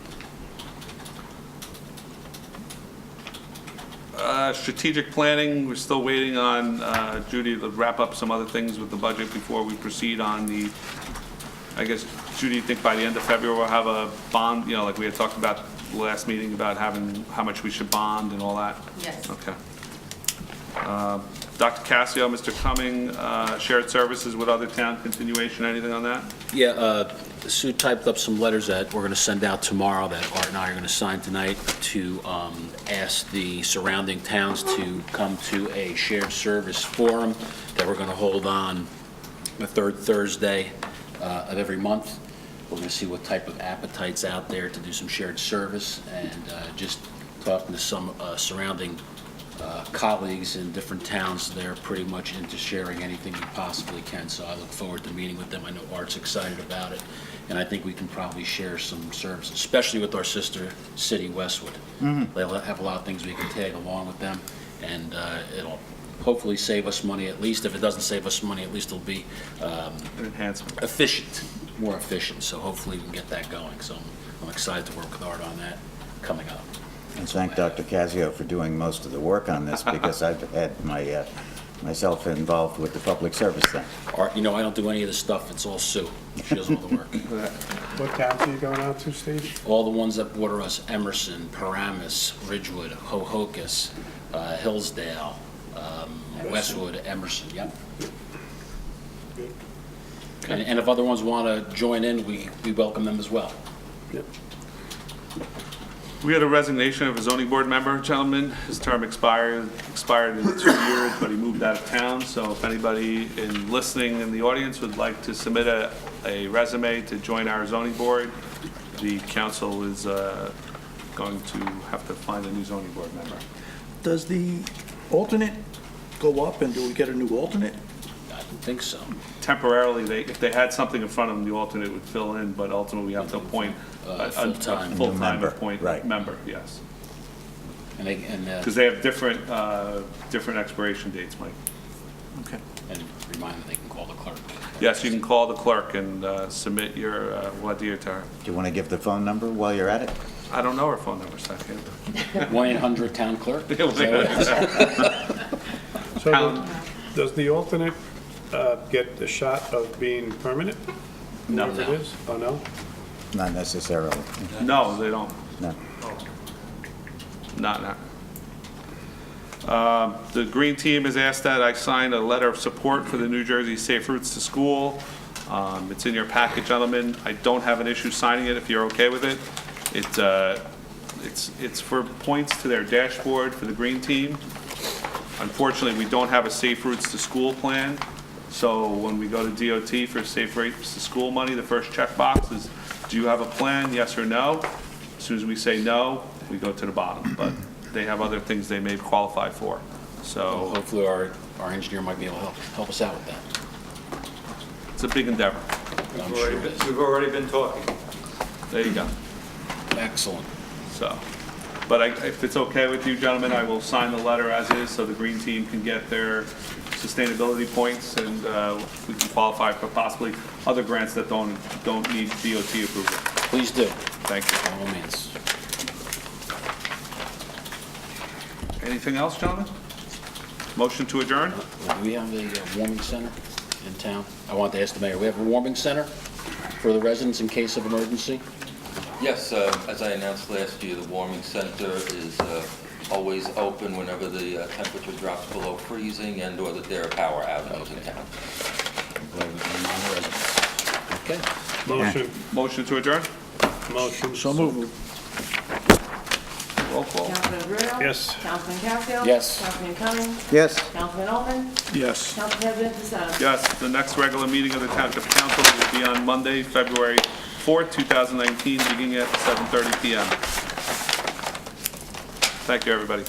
Strategic planning, we're still waiting on Judy to wrap up some other things with the budget before we proceed on the, I guess, Judy, you think by the end of February we'll have a bond, you know, like we had talked about last meeting about having, how much we should bond and all that? Yes. Okay. Dr. Cassio, Mr. Cumming, shared services with other town continuation, anything on that? Yeah, Sue typed up some letters that we're going to send out tomorrow that Art and I are going to sign tonight to ask the surrounding towns to come to a shared service forum that we're going to hold on the third Thursday of every month. We're going to see what type of appetite's out there to do some shared service, and just talking to some surrounding colleagues in different towns. They're pretty much into sharing anything we possibly can, so I look forward to meeting with them. I know Art's excited about it, and I think we can probably share some services, especially with our sister city, Westwood. They'll have a lot of things we can tag along with them, and it'll hopefully save us money. At least if it doesn't save us money, at least it'll be An enhancement. efficient, more efficient, so hopefully we can get that going. So I'm excited to work with Art on that coming up. And thank Dr. Cassio for doing most of the work on this, because I've had myself involved with the public service thing. Art, you know, I don't do any of the stuff, it's all Sue. She does all the work. What towns are you going out to, Steve? All the ones that border us: Emerson, Paramus, Ridgewood, Hohokus, Hillsdale, Westwood, Emerson, yep. And if other ones want to join in, we welcome them as well. Yep. We had a resignation of a zoning board member, gentleman. His term expired in 2 years, but he moved out of town. So if anybody listening in the audience would like to submit a resume to join our zoning board, the council is going to have to find a new zoning board member. Does the alternate go up, and do we get a new alternate? I don't think so. Temporarily, if they had something in front of them, the alternate would fill in, but ultimately we have to appoint a Full-time. full-time Member, appoint right. member, yes. And Because they have different expiration dates, Mike. Okay. and remind them they can call the clerk. Yes, you can call the clerk and submit your wadir to her. Do you want to give the phone number while you're at it? I don't know her phone number, so I can't. 1-800-TOWN CLERK? So Town- does the alternate get the shot of being permanent? No. Whoever it is? Oh, no? Not necessarily. No, they don't. No. Not. The Green Team has asked that I sign a letter of support for the New Jersey Safe Routes to School. It's in your packet, gentlemen. I don't have an issue signing it if you're okay with it. It's for points to their dashboard for the Green Team. Unfortunately, we don't have a Safe Routes to School plan. So when we go to DOT for Safe Routes to School money, the first checkbox is, do you have a plan, yes or no? As soon as we say no, we go to the bottom, but they have other things they may qualify for. So Hopefully our engineer might be able to help us out with that. it's a big endeavor. I'm sure it is. We've already been talking. There you go. Excellent. So, but if it's okay with you, gentlemen, I will sign the letter as is so the Green Team can get their sustainability points and we can qualify for possibly other grants that don't need DOT approval. Please do, Thank you. by all means. Anything else, gentlemen? Motion to adjourn? Do we have a warming center in town? I want to ask the mayor, we have a warming center for the residents in case of emergency? Yes, as I announced last year, the warming center is always open whenever the temperature drops below freezing and/or that there are power outages in town. Okay. Motion, Motion to adjourn? motion. So moved. Roll call. Councilman Bruno? Yes. Councilman Castile? Yes. Councilman Cummings? Yes? Councilman Owen? Yes. Council President Fasano? Yes, the next regular meeting of the Township Council will be on Monday, February 4th, 2019, beginning at 7:30 PM. Thank you, everybody.